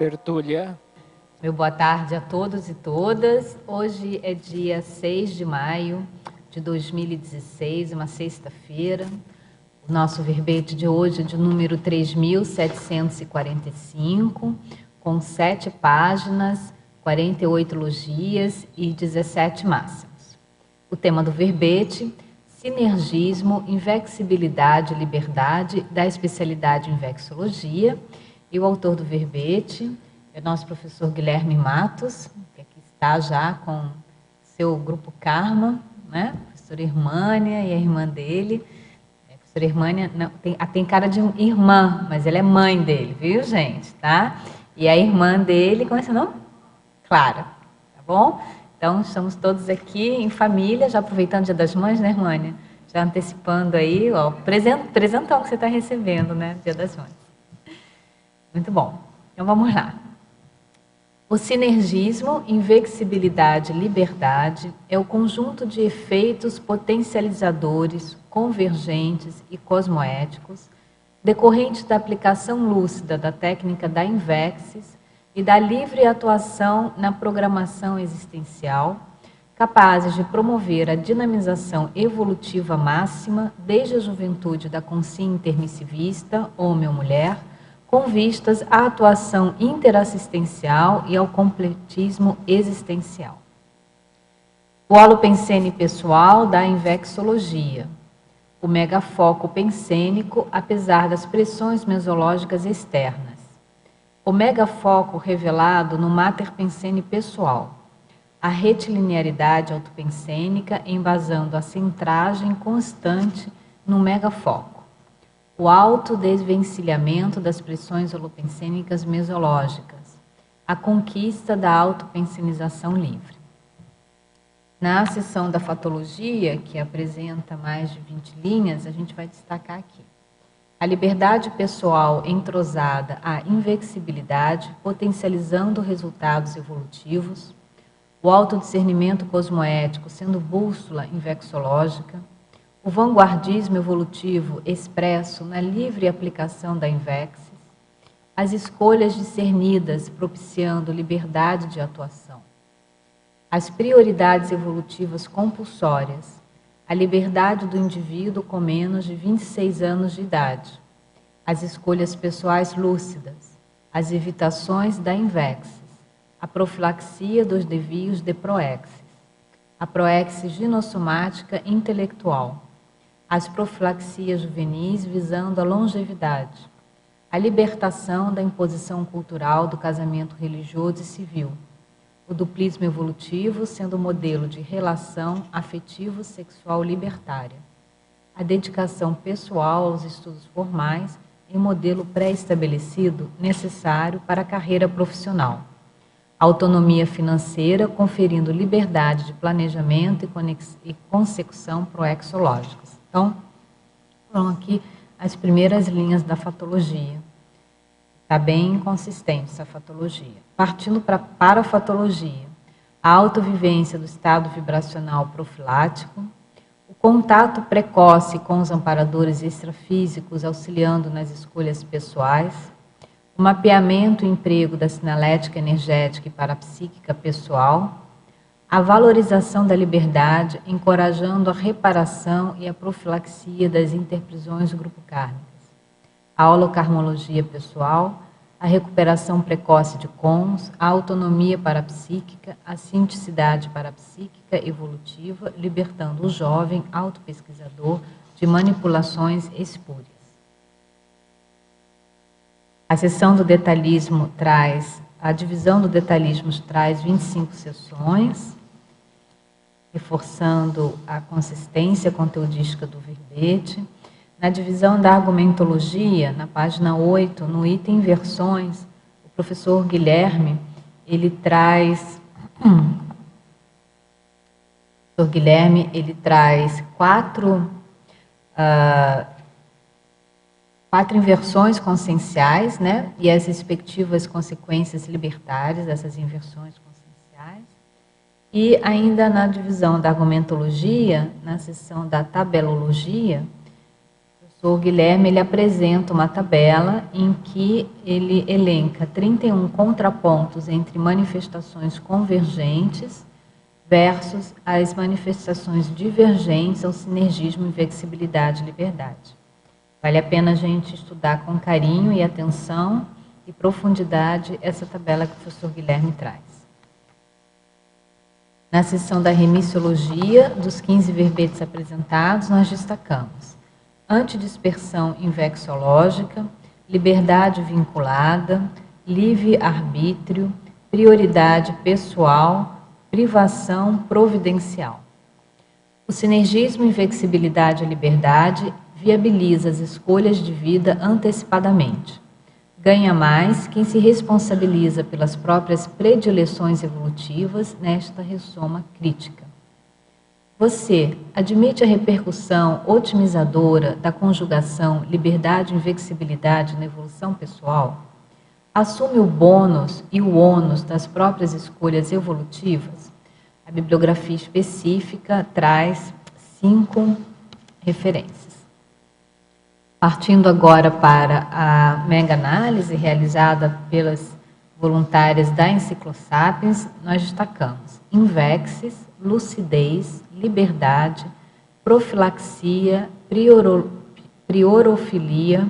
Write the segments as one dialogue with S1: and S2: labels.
S1: tertúlia.
S2: Meu boa tarde a todos e todas. Hoje é dia 6 de maio de 2016, uma sexta-feira. O nosso verbete de hoje é de número 3.745, com 7 páginas, 48 logias e 17 máximas. O tema do verbete: sinergismo, invexibilidade e liberdade, da especialidade em vexologia. E o autor do verbete é nosso professor Guilherme Matos, que aqui está já com seu grupo Karma, né? A professora Irmânia e a irmã dele. A professora Irmânia não, tem cara de irmã, mas ela é mãe dele, viu, gente? Tá? E a irmã dele, como é seu nome? Clara, tá bom? Então, estamos todos aqui em família, já aproveitando o Dia das Mães, né, Irmânia? Já antecipando aí, ó, presentão que você está recebendo, né, Dia das Mães. Muito bom. Então, vamos lá. O sinergismo, invexibilidade e liberdade é o conjunto de efeitos potencializadores, convergentes e cosmoéticos, decorrentes da aplicação lúcida da técnica da invexis e da livre atuação na programação existencial, capazes de promover a dinamização evolutiva máxima desde a juventude da consciência intermissivista, homem ou mulher, com vistas à atuação interassistencial e ao completismo existencial. O holopensene pessoal da invexologia. O megafoco pensênico, apesar das pressões mesológicas externas. O megafoco revelado no mater pensene pessoal. A retilinearidade autopensênica embasando a centragem constante no megafoco. O autodesvencilhamento das pressões holopensênicas mesológicas, a conquista da autopensenização livre. Na seção da fatologia, que apresenta mais de 20 linhas, a gente vai destacar aqui. A liberdade pessoal entrosada à invexibilidade, potencializando resultados evolutivos. O autodiscernimento cosmoético sendo bússola invexológica. O vanguardismo evolutivo expresso na livre aplicação da invexis, as escolhas discernidas propiciando liberdade de atuação, as prioridades evolutivas compulsórias, a liberdade do indivíduo com menos de 26 anos de idade, as escolhas pessoais lúcidas, as evitações da invexis, a profilaxia dos desvios de proexis, a proexis ginossomática intelectual, as profilaxias juvenis visando a longevidade, a libertação da imposição cultural do casamento religioso e civil, o duplismo evolutivo sendo modelo de relação afetivo-sexual libertária, a dedicação pessoal aos estudos formais em modelo pré-estabelecido necessário para a carreira profissional, a autonomia financeira conferindo liberdade de planejamento e consecução proexológicas. Então, foram aqui as primeiras linhas da fatologia. Está bem consistente essa fatologia. Partindo para a parafatologia, a autovivência do estado vibracional profilático, o contato precoce com os amparadores extrafísicos auxiliando nas escolhas pessoais, o mapeamento e emprego da sinalética energética e parapsíquica pessoal, a valorização da liberdade, encorajando a reparação e a profilaxia das interprisões do grupo kármicas. A holocarmologia pessoal, a recuperação precoce de cons, a autonomia parapsíquica, a sinticidade parapsíquica evolutiva, libertando o jovem autopesquisador de manipulações espúrias. A seção do detalhismo traz, a divisão do detalhismo traz 25 sessões, reforçando a consistência conteudística do verbete. Na divisão da argumentologia, na página 8, no item versões, o professor Guilherme, ele traz quatro inversões conscienciais, né? E as respectivas consequências libertárias dessas inversões conscienciais. E ainda na divisão da argumentologia, na seção da tabelologia, o professor Guilherme, ele apresenta uma tabela em que ele elenca 31 contrapontos entre manifestações convergentes versus as manifestações divergentes ao sinergismo, inflexibilidade e liberdade. Vale a pena a gente estudar com carinho e atenção e profundidade essa tabela que o professor Guilherme traz. Na seção da remissiologia, dos 15 verbetes apresentados, nós destacamos antidispersão invexológica, liberdade vinculada, livre-arbítrio, prioridade pessoal, privação providencial. O sinergismo, inflexibilidade e liberdade viabiliza as escolhas de vida antecipadamente. Ganha mais quem se responsabiliza pelas próprias predileções evolutivas nesta ressoma crítica. Você admite a repercussão otimizadora da conjugação liberdade e inflexibilidade na evolução pessoal? Assume o bônus e o ônus das próprias escolhas evolutivas? A bibliografia específica traz 5 referências. Partindo agora para a mega-análise realizada pelas voluntárias da Enciclosapiens, nós destacamos invexes, lucidez, liberdade, profilaxia, priorofilia,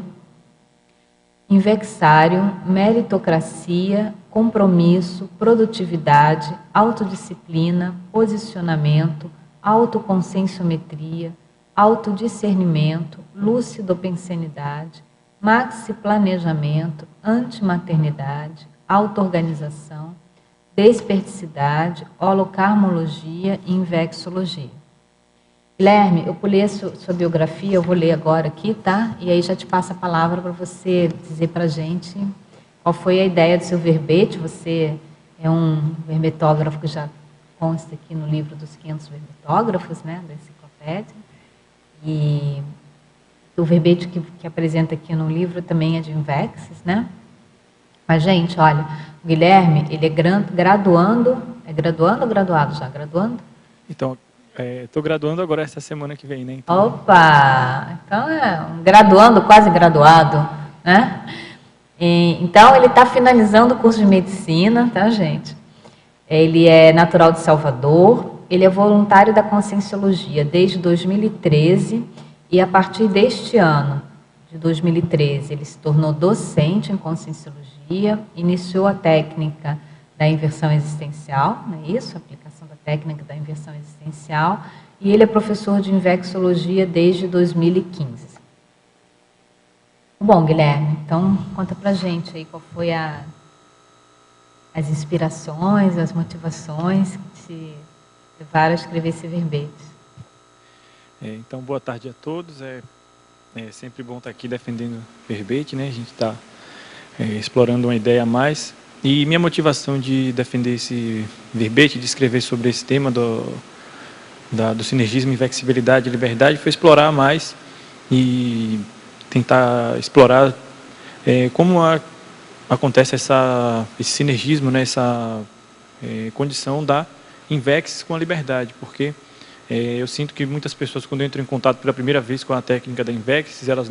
S2: invexarium, meritocracia, compromisso, produtividade, autodisciplina, posicionamento, autoconscienciometria, autodiscernimento, lucidopensenidade, maxiplanejamento, antimaternidade, auto-organização, desperticidade, holocarmologia e invexologia. Guilherme, eu pulei a sua biografia, eu vou ler agora aqui, tá? E aí já te passo a palavra para você dizer para a gente qual foi a ideia do seu verbete. Você é um verbetógrafo que já consta aqui no livro dos 500 verbetógrafos, né, da enciclopédia. E o verbete que apresenta aqui no livro também é de invexes, né? Mas, gente, olha, o Guilherme, ele é graduando, é graduando ou graduado já? Graduando?
S1: Então, estou graduando agora essa semana que vem, né? Então...
S2: Opa! Então é um graduando, quase graduado, né? Então, ele está finalizando o curso de medicina, tá, gente? Ele é natural de Salvador, ele é voluntário da Conscienciologia desde 2013 e a partir deste ano, de 2013, ele se tornou docente em Conscienciologia, iniciou a técnica da inversão existencial, não é isso? A aplicação da técnica da inversão existencial, e ele é professor de invexologia desde 2015. Bom, Guilherme, então conta pra gente aí qual foi as inspirações, as motivações que te levaram a escrever esse verbete.
S1: Então, boa tarde a todos. É sempre bom estar aqui defendendo verbete, né? A gente está explorando uma ideia a mais. E minha motivação de defender esse verbete, de escrever sobre esse tema do sinergismo, inflexibilidade e liberdade, foi explorar mais e tentar explorar como acontece esse sinergismo, né? Essa condição da invexis com a liberdade, porque eu sinto que muitas pessoas, quando entram em contato pela primeira vez com a técnica da invexis, elas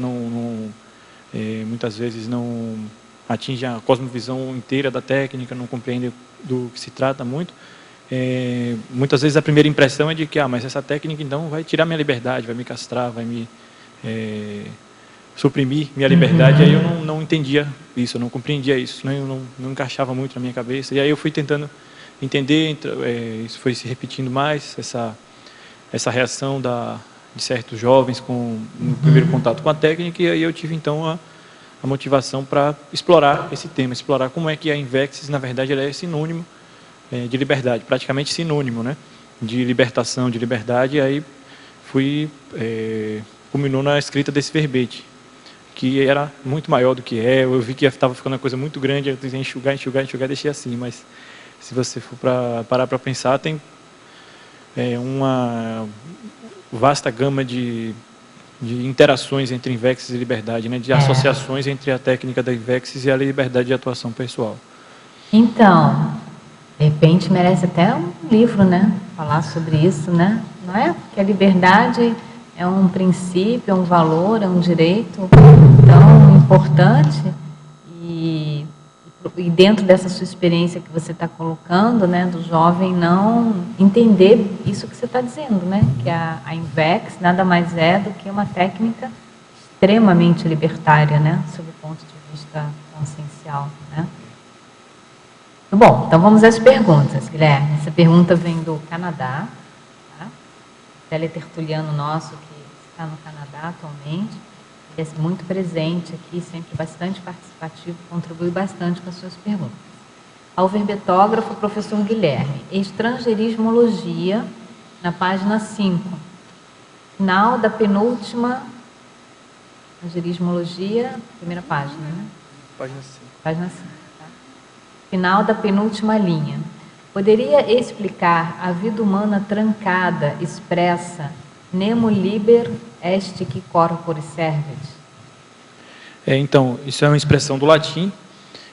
S1: muitas vezes não atingem a cosmovisão inteira da técnica, não compreendem do que se trata muito. Muitas vezes a primeira impressão é de que, mas essa técnica então vai tirar minha liberdade, vai me castrar, vai me suprimir minha liberdade. Aí eu não entendia isso, eu não compreendia isso, não encaixava muito na minha cabeça. E aí eu fui tentando entender, isso foi se repetindo mais, essa reação de certos jovens no primeiro contato com a técnica, e aí eu tive então a motivação para explorar esse tema, explorar como é que a invexis, na verdade, ela é sinônimo de liberdade, praticamente sinônimo, né, de libertação, de liberdade. E aí culminou na escrita desse verbete, que era muito maior do que eu vi que estava ficando uma coisa muito grande, eu tentei enxugar, deixei assim, mas se você for parar para pensar, tem uma vasta gama de interações entre invexis e liberdade, né? De associações entre a técnica da invexis e a liberdade de atuação pessoal.
S2: Então, de repente merece até um livro, né? Falar sobre isso, né? Não é? Porque a liberdade é um princípio, é um valor, é um direito tão importante e dentro dessa sua experiência que você está colocando, né, do jovem não entender isso que você está dizendo, né, que a INVEX nada mais é do que uma técnica extremamente libertária, né, sob o ponto de vista consciencial, né. Bom, então vamos às perguntas, Guilherme. Essa pergunta vem do Canadá, tá? O teletertuliano nosso que está no Canadá atualmente, ele é muito presente aqui, sempre bastante participativo, contribui bastante com as suas perguntas. Ao verbetógrafo, professor Guilherme, estrangeirismologia, na página 5, final da penúltima, estrangeirismologia, primeira página, né?
S1: Página 5.
S2: Página 5, tá? Final da penúltima linha. Poderia explicar a vida humana trancada, expressa, nemo liber est qui corpore servet?
S1: Então, isso é uma expressão do latim,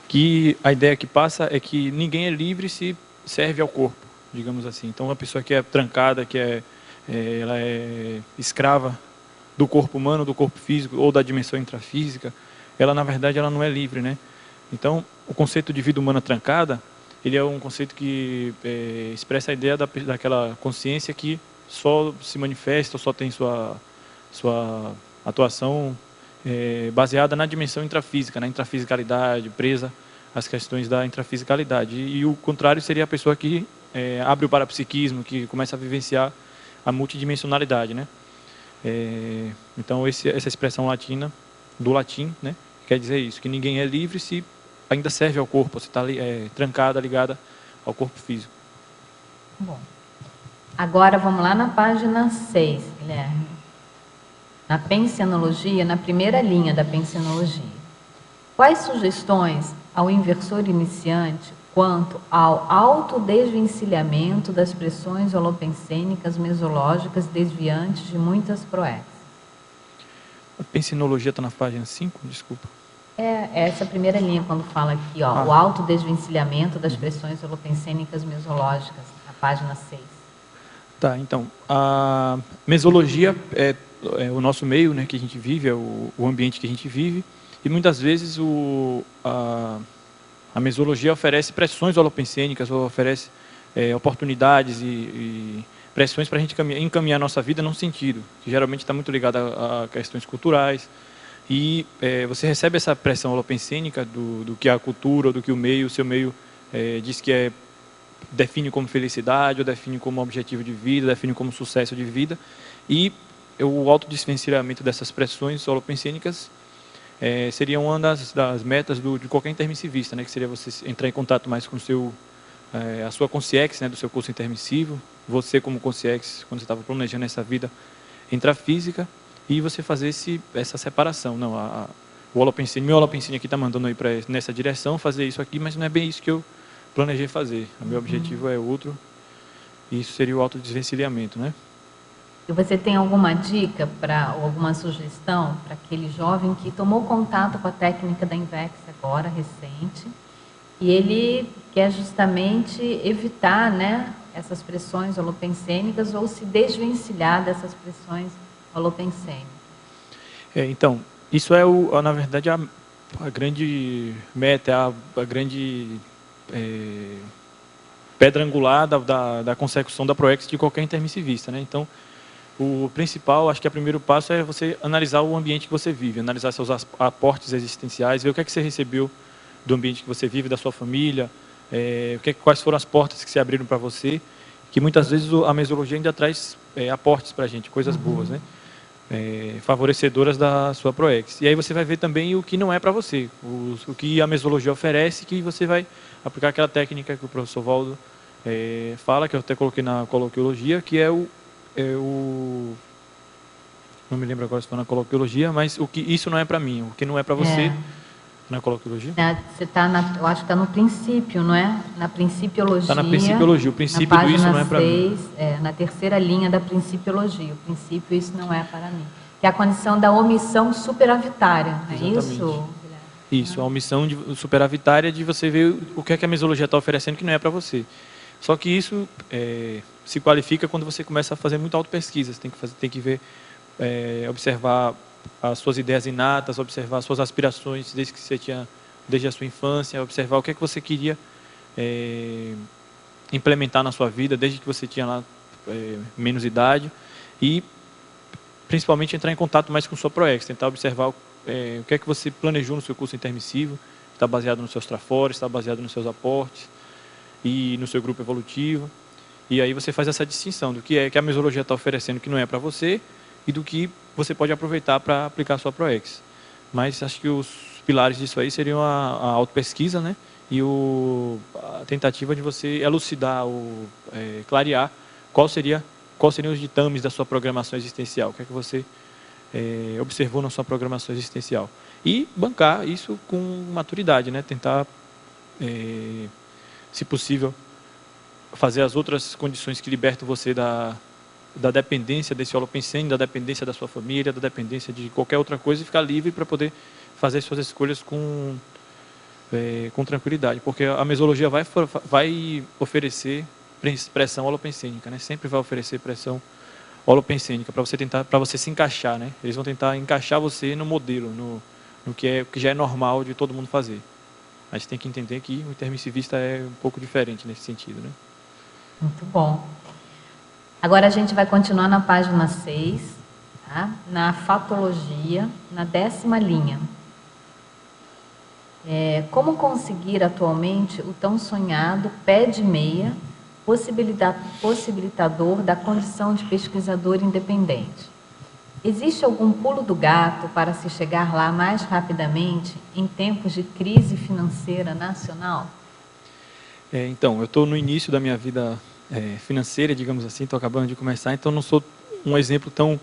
S1: que a ideia que passa é que ninguém é livre se serve ao corpo, digamos assim. Então, uma pessoa que é trancada, ela é escrava do corpo humano, do corpo físico ou da dimensão intrafísica, ela, na verdade, ela não é livre, né? Então, o conceito de vida humana trancada, ele é um conceito que expressa a ideia daquela consciência que só se manifesta, só tem sua atuação baseada na dimensão intrafísica, na intrafisicalidade, presa às questões da intrafisicalidade. E o contrário seria a pessoa que abre o parapsiquismo, que começa a vivenciar a multidimensionalidade, né? Então, essa expressão latina, do latim, né, quer dizer isso, que ninguém é livre se ainda serve ao corpo, se está trancada, ligada ao corpo físico.
S2: Bom, agora vamos lá na página 6, Guilherme. Na pensenologia, na primeira linha da pensenologia. Quais sugestões ao inversor iniciante quanto ao autodesvencilhamento das pressões holopensênicas mesológicas desviantes de muitas proexes?
S1: A pensenologia está na página 5, desculpa.
S2: Essa primeira linha, quando fala aqui, ó, o autodesvencilhamento das pressões holopensênicas mesológicas, na página 6.
S1: Tá, então, a mesologia é o nosso meio, né, que a gente vive, é o ambiente que a gente vive, e muitas vezes a mesologia oferece pressões holopensênicas, ou oferece oportunidades e pressões para a gente encaminhar a nossa vida num sentido, que geralmente está muito ligado a questões culturais, e você recebe essa pressão holopensênica do que a cultura, ou do que o seu meio diz que define como felicidade, ou define como objetivo de vida, define como sucesso de vida, e o autodesvencilhamento dessas pressões holopensênicas seria uma das metas de qualquer intermissivista, né, que seria você entrar em contato mais com a sua consciex, né, do seu curso intermissivo, você como consciex, quando você estava planejando essa vida intrafísica, e você fazer essa separação. Não, o holopensene, meu holopensene aqui está mandando aí nessa direção, fazer isso aqui, mas não é bem isso que eu planejei fazer. O meu objetivo é outro, e isso seria o autodesvencilhamento, né?
S2: E você tem alguma dica ou alguma sugestão para aquele jovem que tomou contato com a técnica da INVEX agora, recente, e ele quer justamente evitar, né, essas pressões holopensênicas ou se desvencilhar dessas pressões holopensênicas?
S1: Então, isso na verdade, a grande meta, a grande pedra angular da consecução da proex de qualquer intermissivista, né? Então, o principal, acho que o primeiro passo é você analisar o ambiente que você vive, analisar seus aportes existenciais, ver o que é que você recebeu do ambiente que você vive, da sua família, quais foram as portas que se abriram para você, que muitas vezes a mesologia ainda traz aportes para a gente, coisas boas, né? Favorecedoras da sua proex. E aí você vai ver também o que não é para você, o que a mesologia oferece, que você vai aplicar aquela técnica que o professor Valdo fala, que eu até coloquei na coloquiologia, que não me lembro agora se foi na coloquiologia, mas isso não é para mim, o que não é para você, na coloquiologia?
S2: Você está, eu acho que está no princípio, não é? Na principiologia.
S1: Está na principiologia, o princípio do isso não é para mim.
S2: Na terceira linha da principiologia, o princípio isso não é para mim. Que é a condição da omissão superavitária, não é isso?
S1: Isso, a omissão superavitária de você ver o que é que a mesologia está oferecendo que não é para você. Só que isso se qualifica quando você começa a fazer muita autopesquisa, você tem que ver observar as suas ideias inatas, observar as suas aspirações desde a sua infância, observar o que é que você queria implementar na sua vida desde que você tinha lá menos idade, e principalmente entrar em contato mais com sua ProEx, tentar observar o que é que você planejou no seu curso intermissivo, está baseado nos seus trafores, está baseado nos seus aportes e no seu grupo evolutivo. E aí você faz essa distinção do que é que a mesologia está oferecendo que não é para você e do que você pode aproveitar para aplicar a sua ProEx. Mas acho que os pilares disso aí seriam a autopesquisa, né? E a tentativa de você elucidar, clarear quais seriam os ditames da sua programação existencial, o que é que você observou na sua programação existencial. E bancar isso com maturidade, né? Tentar, se possível, fazer as outras condições que libertam você da dependência desse holopensene, da dependência da sua família, da dependência de qualquer outra coisa, e ficar livre para poder fazer suas escolhas com tranquilidade, porque a mesologia vai oferecer pressão holopensênica, né? Sempre vai oferecer pressão holopensênica para você se encaixar, né? Eles vão tentar encaixar você no modelo, no que já é normal de todo mundo fazer. Mas tem que entender que o intermissivista é um pouco diferente nesse sentido, né?
S2: Muito bom. Agora a gente vai continuar na página 6, tá? Na fatologia, na 10ª linha. Como conseguir atualmente o tão sonhado pé de meia, possibilitador da condição de pesquisador independente? Existe algum pulo do gato para se chegar lá mais rapidamente em tempos de crise financeira nacional?
S1: Então, eu estou no início da minha vida financeira, digamos assim, estou acabando de começar, então não sou um exemplo tão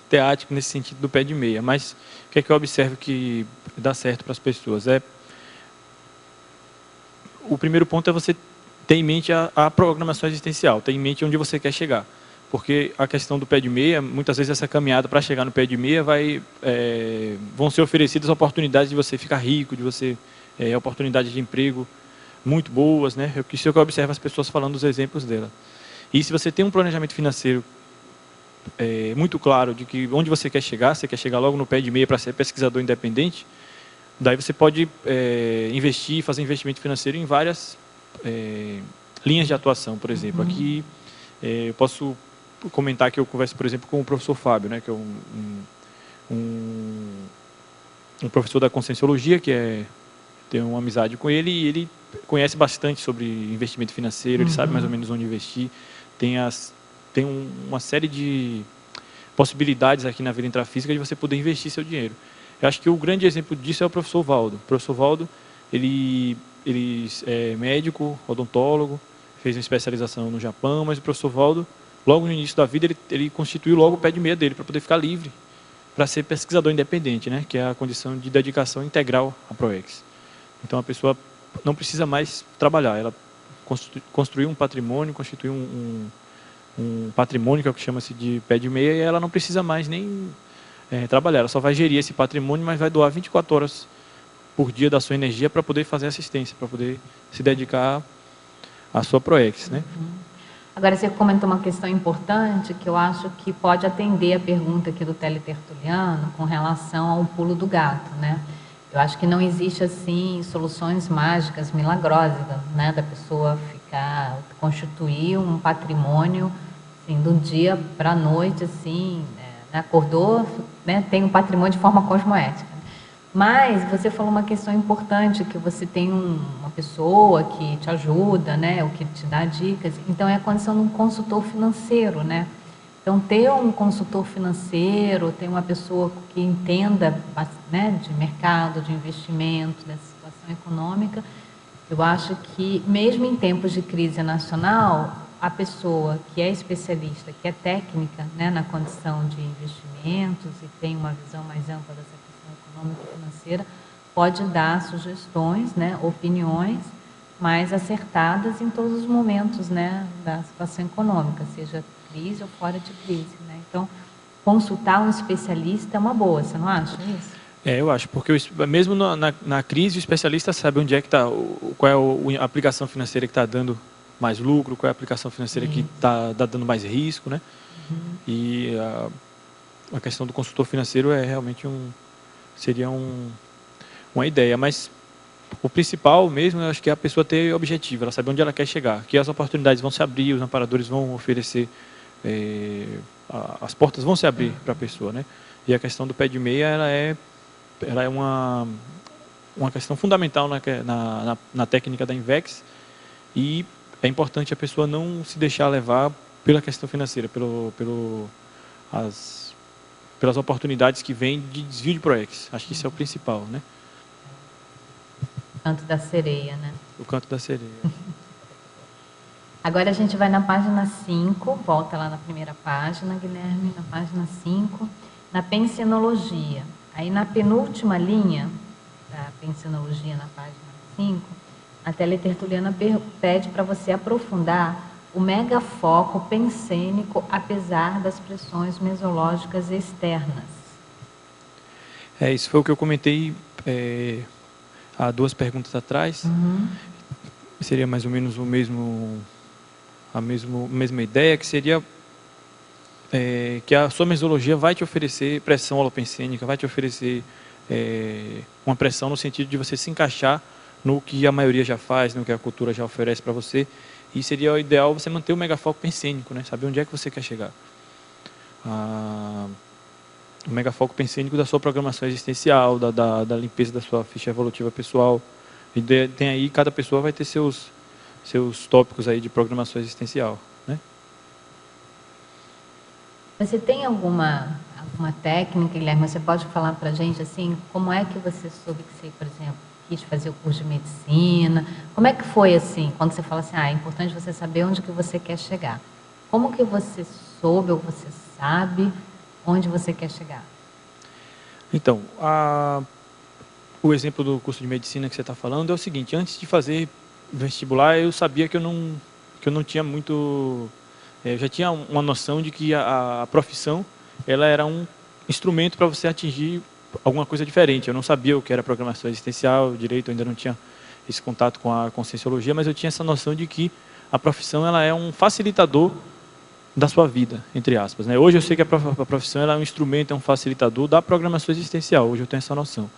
S1: teático nesse sentido do pé de meia, mas o que é que eu observo que dá certo para as pessoas? O primeiro ponto é você ter em mente a programação existencial, ter em mente onde você quer chegar. Porque a questão do pé de meia, muitas vezes essa caminhada para chegar no pé de meia vão ser oferecidas oportunidades de você ficar rico, de você oportunidades de emprego muito boas, né? Isso é o que eu observo as pessoas falando dos exemplos dela. E se você tem um planejamento financeiro muito claro de que onde você quer chegar logo no pé de meia para ser pesquisador independente, daí você pode investir, fazer investimento financeiro em várias linhas de atuação, por exemplo. Aqui eu posso comentar que eu converso, por exemplo, com o professor Fábio, né, que é um professor da Conscienciologia, tenho uma amizade com ele, e ele conhece bastante sobre investimento financeiro, ele sabe mais ou menos onde investir, tem uma série de possibilidades aqui na vida intrafísica de você poder investir seu dinheiro. Eu acho que o grande exemplo disso é o professor Valdo. O professor Valdo, ele é médico, odontólogo, fez uma especialização no Japão, mas o professor Valdo, logo no início da vida, ele constituiu logo o pé de meia dele para poder ficar livre, para ser pesquisador independente, né, que é a condição de dedicação integral à ProEx. Então a pessoa não precisa mais trabalhar, ela construiu um patrimônio, constituiu um patrimônio, que é o que chama-se de pé de meia, e ela não precisa mais nem trabalhar, ela só vai gerir esse patrimônio, mas vai doar 24 horas por dia da sua energia para poder fazer assistência, para poder se dedicar à sua ProEx, né?
S2: Agora, você comentou uma questão importante que eu acho que pode atender a pergunta aqui do teletertuliano com relação ao pulo do gato, né? Eu acho que não existe, assim, soluções mágicas, milagrosas, né? Da pessoa constituir um patrimônio, assim, do dia para a noite, assim, né? Acordou, né? Tem um patrimônio de forma cosmoética. Mas você falou uma questão importante, que você tem uma pessoa que te ajuda, né, ou que te dá dicas. Então, é a condição de um consultor financeiro, né? Então, ter um consultor financeiro, ter uma pessoa que entenda, né, de mercado, de investimento, dessa situação econômica, eu acho que, mesmo em tempos de crise nacional, a pessoa que é especialista, que é técnica, né, na condição de investimentos e tem uma visão mais ampla dessa econômico-financeira, pode dar sugestões, né, opiniões mais acertadas em todos os momentos, né, da situação econômica, seja crise ou fora de crise, né? Então, consultar um especialista é uma boa, você não acha isso?
S1: Eu acho, porque mesmo na crise, o especialista sabe onde é que está, qual é a aplicação financeira que está dando mais lucro, qual é a aplicação financeira que está dando mais risco, né? E a questão do consultor financeiro é realmente seria uma ideia, mas o principal mesmo, eu acho que é a pessoa ter objetivo, ela saber onde ela quer chegar, que as oportunidades vão se abrir, os amparadores vão oferecer, as portas vão se abrir para a pessoa, né? E a questão do pé de meia, ela é uma questão fundamental na técnica da Invex, e é importante a pessoa não se deixar levar pela questão financeira, pelas oportunidades que vêm de desvio de PROEX. Acho que isso é o principal, né?
S2: Canto da sereia, né?
S1: O canto da sereia.
S2: Agora a gente vai na página 5, volta lá na primeira página, Guilherme, na página 5, na pensinologia. Aí na penúltima linha da pensinologia, na página 5, a teletertuliana pede para você aprofundar o megafoco pensênico, apesar das pressões mesológicas externas.
S1: Isso foi o que eu comentei há 2 perguntas atrás. Seria mais ou menos a mesma ideia, que seria que a sua mesologia vai te oferecer pressão holopensênica, vai te oferecer uma pressão no sentido de você se encaixar no que a maioria já faz, no que a cultura já oferece para você. E seria o ideal você manter o megafoco pensênico, né? Saber onde é que você quer chegar. O megafoco pensênico da sua programação existencial, da limpeza da sua ficha evolutiva pessoal. E tem aí, cada pessoa vai ter seus tópicos aí de programação existencial, né?
S2: Você tem alguma técnica, Guilherme? Você pode falar para a gente, assim, como é que você soube que você, por exemplo, quis fazer o curso de medicina? Como é que foi, assim, quando você fala assim, é importante você saber onde que você quer chegar? Como que você soube ou você sabe onde você quer chegar?
S1: Então, o exemplo do curso de medicina que você está falando é o seguinte: antes de fazer vestibular, eu sabia que eu não tinha muito... Eu já tinha uma noção de que a profissão ela era um instrumento para você atingir alguma coisa diferente. Eu não sabia o que era programação existencial direito, eu ainda não tinha esse contato com a conscienciologia, mas eu tinha essa noção de que a profissão ela é um facilitador da sua vida, entre aspas, né? Hoje eu sei que a profissão ela é um instrumento, é um facilitador da programação existencial. Hoje eu tenho essa noção.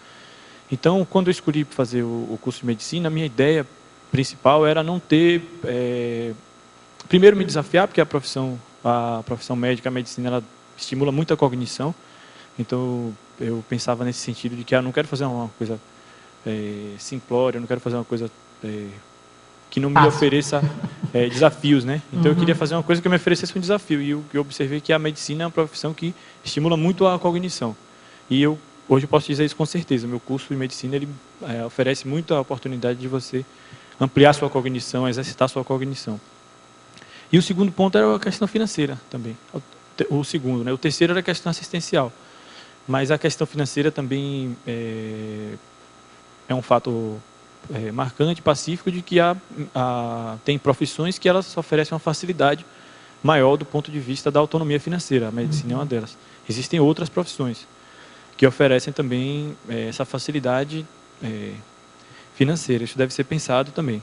S1: Então, quando eu escolhi fazer o curso de medicina, a minha ideia principal era não ter... primeiro, me desafiar, porque a profissão médica, a medicina, ela estimula muito a cognição. Então, eu pensava nesse sentido de que eu não quero fazer uma coisa simplória, eu não quero fazer uma coisa que não me ofereça desafios, né? Então, eu queria fazer uma coisa que me oferecesse um desafio. E eu observei que a medicina é uma profissão que estimula muito a cognição. E hoje eu posso dizer isso com certeza. Meu curso de medicina ele oferece muito a oportunidade de você ampliar sua cognição, exercitar sua cognição. E o segundo ponto era a questão financeira também. O segundo, né? O terceiro era a questão assistencial. Mas a questão financeira também é um fato marcante, pacífico, de que tem profissões que elas oferecem uma facilidade maior do ponto de vista da autonomia financeira. A medicina é uma delas. Existem outras profissões que oferecem também essa facilidade financeira. Isso deve ser pensado também.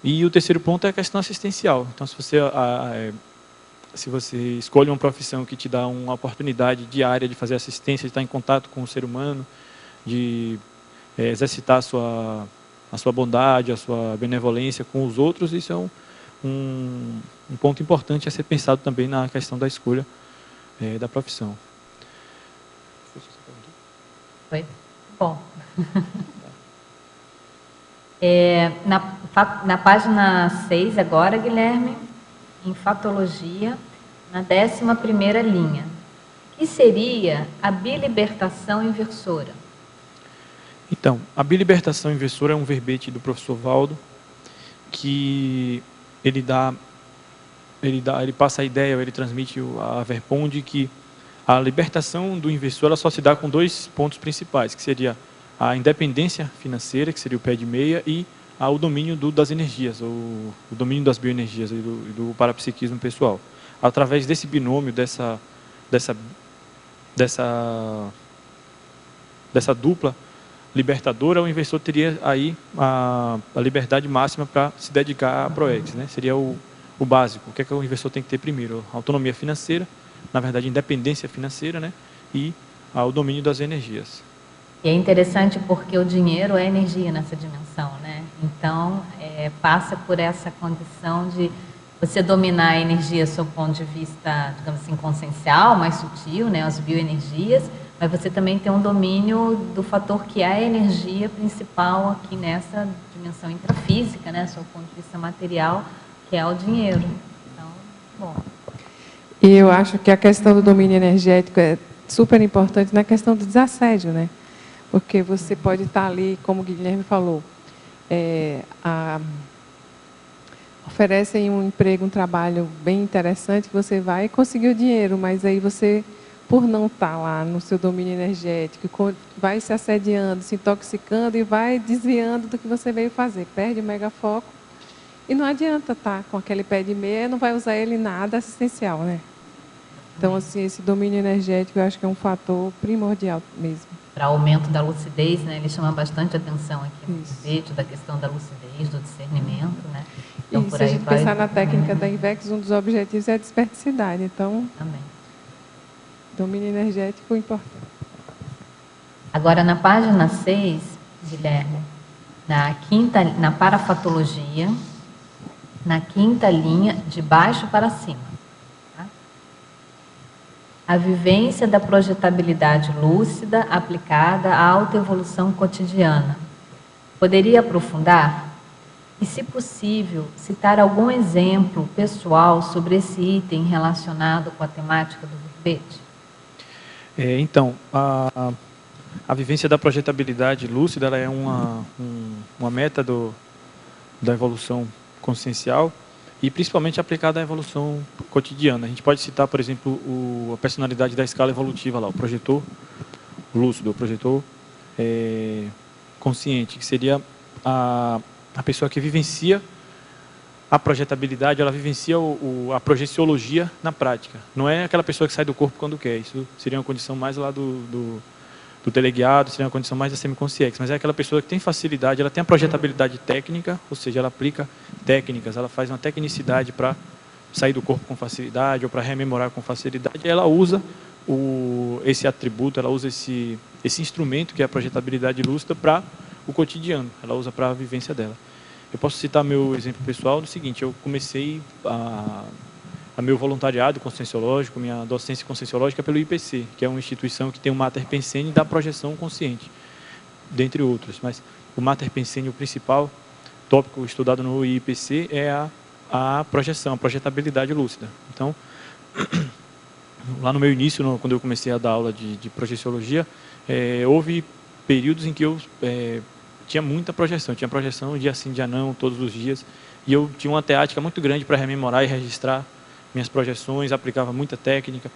S1: E o terceiro ponto é a questão assistencial. Então, se você escolhe uma profissão que te dá uma oportunidade diária de fazer assistência, de estar em contato com o ser humano, de exercitar a sua bondade, a sua benevolência com os outros, isso é um ponto importante a ser pensado também na questão da escolha da profissão.
S2: Foi? Bom. Na página 6 agora, Guilherme, em fatologia, na 11ª linha, que seria a bilibertação inversora?
S1: Então, a bilibertação inversora é um verbete do professor Valdo, que ele passa a ideia, ele transmite a verpon de que a libertação do inversor ela só se dá com 2 pontos principais, que seria a independência financeira, que seria o pé de meia, e o domínio das energias, o domínio das bioenergias e do parapsiquismo pessoal. Através desse binômio, dessa dupla libertadora, o inversor teria aí a liberdade máxima para se dedicar a PROEX, né? Seria o básico. O que é que o inversor tem que ter primeiro? Autonomia financeira, na verdade, independência financeira, né? e ao domínio das energias.
S2: E é interessante porque o dinheiro é energia nessa dimensão, né? Então, passa por essa condição de você dominar a energia sob o ponto de vista, digamos assim, consciencial, mais sutil, né? As bioenergias, mas você também tem um domínio do fator que é a energia principal aqui nessa dimensão intrafísica, né? Sob o ponto de vista material, que é o dinheiro. Então, bom.
S3: E eu acho que a questão do domínio energético é super importante na questão do desassédio, né? Porque você pode estar ali, como o Guilherme falou, oferecem um emprego, um trabalho bem interessante, você vai conseguir o dinheiro, mas aí você, por não estar lá no seu domínio energético, vai se assediando, se intoxicando e vai desviando do que você veio fazer. Perde o megafoco e não adianta estar com aquele pé de meia, não vai usar ele em nada assistencial, né? Então, assim, esse domínio energético eu acho que é um fator primordial mesmo.
S2: Para aumento da lucidez, né? Ele chama bastante atenção aqui no vídeo da questão da lucidez, do discernimento, né? Então,
S3: e se a gente pensar na técnica da INVEX, um dos objetivos é a desperticidade. Então,
S2: também.
S3: Domínio energético é importante.
S2: Agora, na página 6, Guilherme, na parafatologia, na quinta linha, de baixo para cima. Tá? A vivência da projetabilidade lúcida aplicada à autoevolução cotidiana. Poderia aprofundar? E, se possível, citar algum exemplo pessoal sobre esse item relacionado com a temática do verbete?
S1: Então, a vivência da projetabilidade lúcida ela é uma meta da evolução consciencial e principalmente aplicada à evolução cotidiana. A gente pode citar, por exemplo, a personalidade da escala evolutiva, lá, o projetor lúcido, o projetor consciente, que seria a pessoa que vivencia a projetabilidade, ela vivencia a projeciologia na prática. Não é aquela pessoa que sai do corpo quando quer. Isso seria uma condição mais lá do teleguiado, seria uma condição mais da semiconsciência. Mas é aquela pessoa que tem facilidade, ela tem a projetabilidade técnica, ou seja, ela aplica técnicas, ela faz uma tecnicidade para sair do corpo com facilidade ou para rememorar com facilidade. E ela usa esse atributo, ela usa esse instrumento que é a projetabilidade lúcida para o cotidiano. Ela usa para a vivência dela. Eu posso citar meu exemplo pessoal do seguinte: eu comecei a meu voluntariado conscienciológico, minha docência conscienciológica pelo IPC, que é uma instituição que tem o Mater Pensene da projeção consciente, dentre outros. Mas o Mater Pensene, o principal tópico estudado no IPC é a projeção, a projetabilidade lúcida. Então, lá no meu início, quando eu comecei a dar aula de projeciologia, houve períodos em que eu tinha muita projeção. Tinha projeção dia sim, dia não, todos os dias. E eu tinha uma teática muito grande para rememorar e registrar minhas projeções, aplicava muita técnica.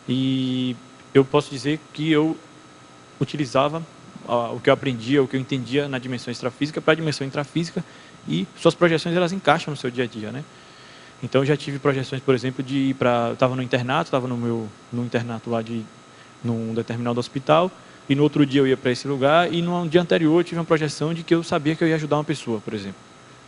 S1: E eu posso dizer que eu utilizava o que eu aprendia, o que eu entendia na dimensão extrafísica para a dimensão intrafísica, e suas projeções elas encaixam no seu dia a dia, né? Então eu já tive projeções, por exemplo, de ir para... Eu estava no internato, estava no internato lá num determinado hospital, e no outro dia eu ia para esse lugar, e no dia anterior eu tive uma projeção de que eu sabia que eu ia ajudar uma pessoa, por exemplo.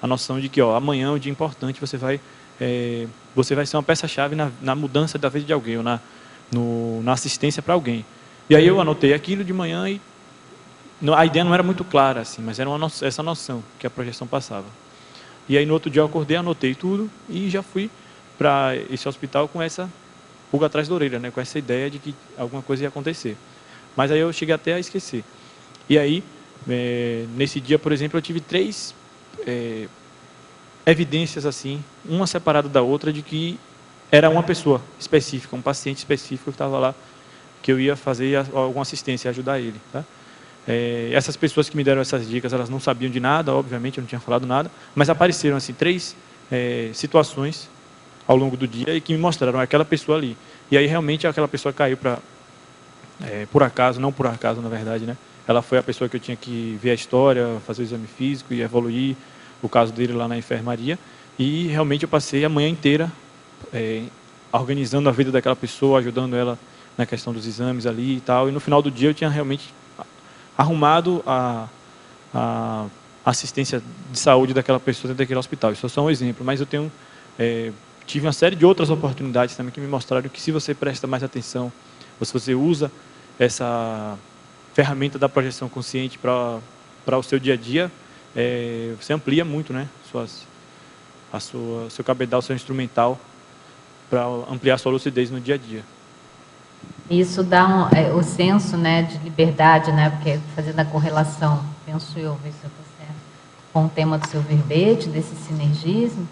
S1: A noção de que amanhã é um dia importante, você vai ser uma peça-chave na mudança da vida de alguém, ou na assistência para alguém. E aí eu anotei aquilo de manhã e a ideia não era muito clara, assim, mas era essa noção que a projeção passava. E aí no outro dia eu acordei, anotei tudo e já fui para esse hospital com essa pulga atrás da orelha, né, com essa ideia de que alguma coisa ia acontecer. Mas aí eu cheguei até a esquecer. E aí, nesse dia, por exemplo, eu tive 3 evidências, assim, uma separada da outra, de que era uma pessoa específica, um paciente específico que estava lá, que eu ia fazer alguma assistência, ajudar ele. Tá? Essas pessoas que me deram essas dicas, elas não sabiam de nada, obviamente, eu não tinha falado nada, mas apareceram, assim, 3 situações ao longo do dia e que me mostraram aquela pessoa ali. E aí, realmente, aquela pessoa caiu para... por acaso, não por acaso, na verdade, né? Ela foi a pessoa que eu tinha que ver a história, fazer o exame físico e evoluir o caso dele lá na enfermaria. E realmente eu passei a manhã inteira organizando a vida daquela pessoa, ajudando ela na questão dos exames ali e tal. E no final do dia eu tinha realmente arrumado a assistência de saúde daquela pessoa dentro daquele hospital. Isso é só um exemplo, mas eu tive uma série de outras oportunidades também que me mostraram que se você presta mais atenção, se você usa essa ferramenta da projeção consciente para o seu dia a dia, você amplia muito, né, seu cabedal, seu instrumental, para ampliar sua lucidez no dia a dia.
S2: Isso dá o senso, né, de liberdade, né, porque fazendo a correlação, penso eu, ver se eu estou certo, com o tema do seu verbete, desse sinergismo,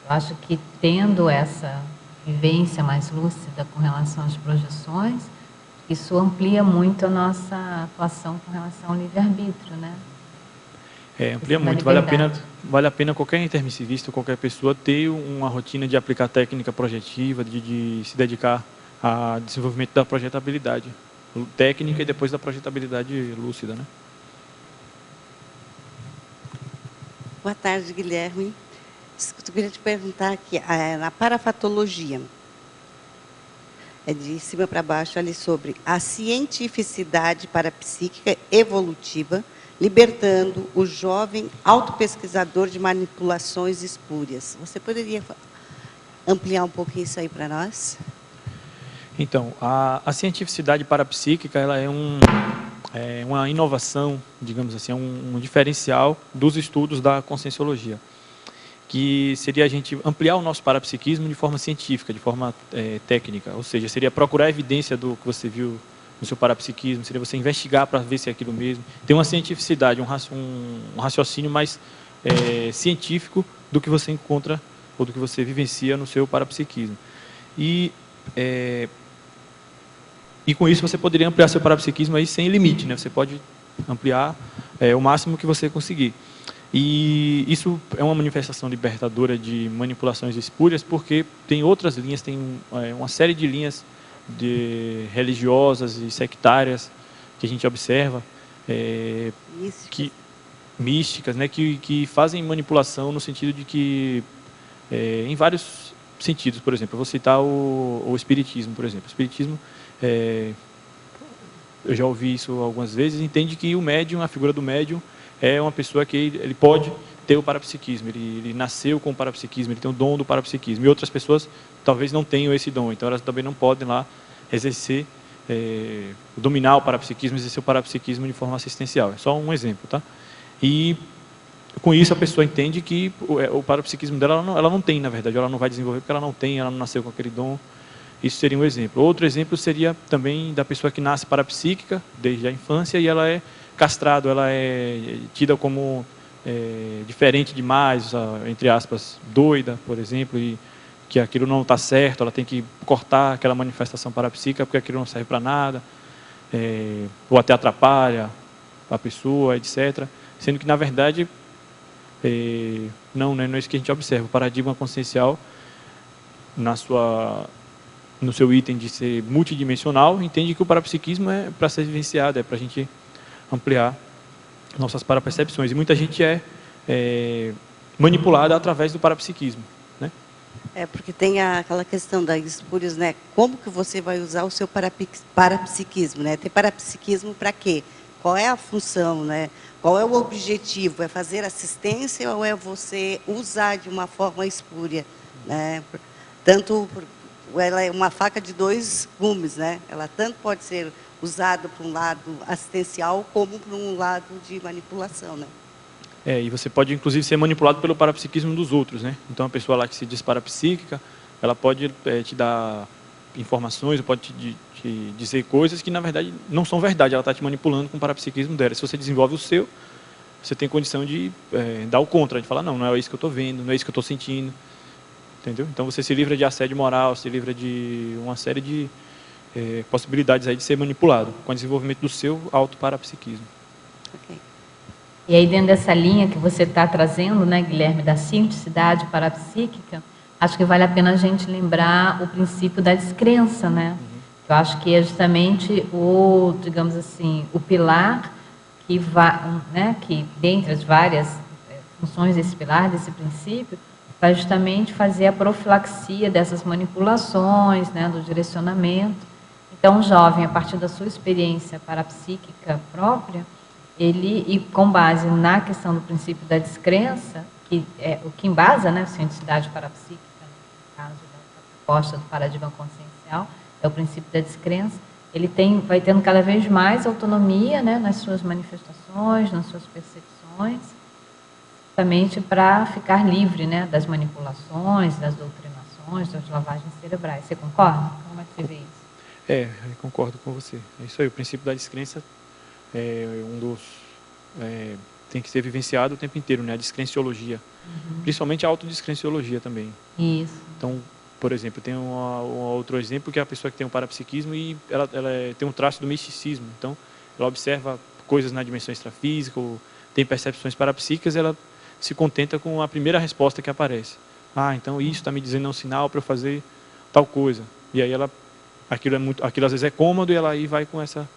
S2: eu acho que tendo essa vivência mais lúcida com relação às projeções, isso amplia muito a nossa atuação com relação ao livre-arbítrio, né?
S1: Amplia muito, vale a pena qualquer intermissivista, qualquer pessoa ter uma rotina de aplicar técnica projetiva, de se dedicar ao desenvolvimento da projetabilidade técnica e depois da projetabilidade lúcida, né?
S4: Boa tarde, Guilherme. Eu queria te perguntar aqui, na parafatologia, de cima para baixo, ali sobre a cientificidade parapsíquica evolutiva, libertando o jovem autopesquisador de manipulações espúrias. Você poderia ampliar um pouquinho isso aí para nós?
S1: Então, a cientificidade parapsíquica, ela é uma inovação, digamos assim, um diferencial dos estudos da conscienciologia, que seria a gente ampliar o nosso parapsiquismo de forma científica, de forma técnica, ou seja, seria procurar evidência do que você viu no seu parapsiquismo, seria você investigar para ver se é aquilo mesmo. Tem uma cientificidade, um raciocínio mais científico do que você encontra ou do que você vivencia no seu parapsiquismo. E com isso você poderia ampliar seu parapsiquismo aí sem limite, né? Você pode ampliar o máximo que você conseguir. E isso é uma manifestação libertadora de manipulações espúrias, porque tem outras linhas, tem uma série de linhas religiosas e sectárias que a gente observa, místicas, né, que fazem manipulação no sentido de que, em vários sentidos, por exemplo, eu vou citar o espiritismo, por exemplo. O espiritismo, eu já ouvi isso algumas vezes, entende que o médium, a figura do médium, é uma pessoa que ele pode ter o parapsiquismo, ele nasceu com o parapsiquismo, ele tem o dom do parapsiquismo, e outras pessoas talvez não tenham esse dom, então elas também não podem lá exercer, dominar o parapsiquismo, exercer o parapsiquismo de forma assistencial. É só um exemplo, tá? E com isso a pessoa entende que o parapsiquismo dela, ela não tem, na verdade, ela não vai desenvolver porque ela não tem, ela não nasceu com aquele dom. Isso seria um exemplo. Outro exemplo seria também da pessoa que nasce parapsíquica desde a infância e ela é castrada, ela é tida como diferente demais, entre aspas, doida, por exemplo, e que aquilo não está certo, ela tem que cortar aquela manifestação parapsíquica porque aquilo não serve para nada, ou até atrapalha a pessoa, etc. Sendo que, na verdade, não é isso que a gente observa. O paradigma consciencial, no seu item de ser multidimensional, entende que o parapsiquismo é para ser vivenciado, é para a gente ampliar nossas parapercepções. E muita gente é manipulada através do parapsiquismo, né?
S4: Porque tem aquela questão das espúrias, né? Como que você vai usar o seu parapsiquismo, né? Tem parapsiquismo para quê? Qual é a função, né? Qual é o objetivo? É fazer assistência ou é você usar de uma forma espúria, né? Ela é uma faca de dois gumes, né? Ela tanto pode ser usada para um lado assistencial como para um lado de manipulação, né?
S1: E você pode, inclusive, ser manipulado pelo parapsiquismo dos outros, né? Então, a pessoa lá que se diz parapsíquica, ela pode te dar informações, pode te dizer coisas que, na verdade, não são verdade. Ela está te manipulando com o parapsiquismo dela. Se você desenvolve o seu, você tem condição de dar o contra, de falar, não é isso que eu estou vendo, não é isso que eu estou sentindo. Entendeu? Então, você se livra de assédio moral, se livra de uma série de possibilidades aí de ser manipulado com o desenvolvimento do seu autoparapsiquismo.
S4: Ok.
S2: E aí, dentro dessa linha que você está trazendo, né, Guilherme, da cientificidade parapsíquica, acho que vale a pena a gente lembrar o princípio da descrença, né? Eu acho que é justamente digamos assim, o pilar que né, que dentre as várias funções desse pilar, desse princípio, vai justamente fazer a profilaxia dessas manipulações, né, do direcionamento. Então, o jovem, a partir da sua experiência parapsíquica própria, e com base na questão do princípio da descrença, que é o que embasa, né, a cientificidade parapsíquica, no caso da proposta do paradigma consciencial, é o princípio da descrença, vai tendo cada vez mais autonomia, né, nas suas manifestações, nas suas percepções, justamente para ficar livre, né, das manipulações, das doutrinações, das lavagens cerebrais. Você concorda? Como é que você vê isso?
S1: Eu concordo com você. É isso aí, o princípio da descrença é um dos... tem que ser vivenciado o tempo inteiro, né? A descrenciologia. Principalmente a autodescrenciologia também.
S2: Isso.
S1: Então, por exemplo, tem um outro exemplo que é a pessoa que tem um parapsiquismo e ela tem um traço do misticismo. Então, ela observa coisas na dimensão extrafísica, ou tem percepções parapsíquicas, ela se contenta com a primeira resposta que aparece. Então isso está me dizendo um sinal para eu fazer tal coisa. E aí aquilo às vezes é cômodo e ela aí vai com essa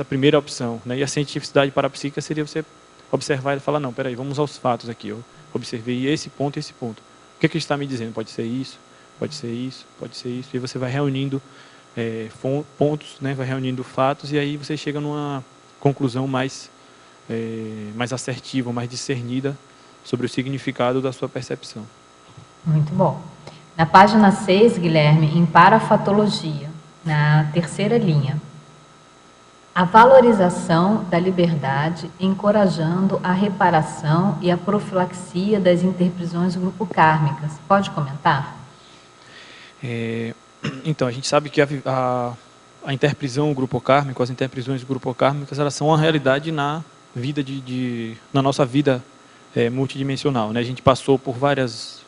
S1: primeira opção, né? E a cientificidade parapsíquica seria você observar e falar, não, peraí, vamos aos fatos aqui. Eu observei esse ponto e esse ponto. O que ele está me dizendo? Pode ser isso, pode ser isso, pode ser isso. E você vai reunindo pontos, né? Vai reunindo fatos e aí você chega numa conclusão mais assertiva, mais discernida sobre o significado da sua percepção.
S2: Muito bom. Na página 6, Guilherme, em parafatologia, na terceira linha, a valorização da liberdade encorajando a reparação e a profilaxia das interprisões grupo-kármicas. Pode comentar?
S1: Então, a gente sabe que a interprisão grupo-kármica, as interprisões grupo-kármicas, elas são uma realidade na vida na nossa vida multidimensional, né? A gente passou por várias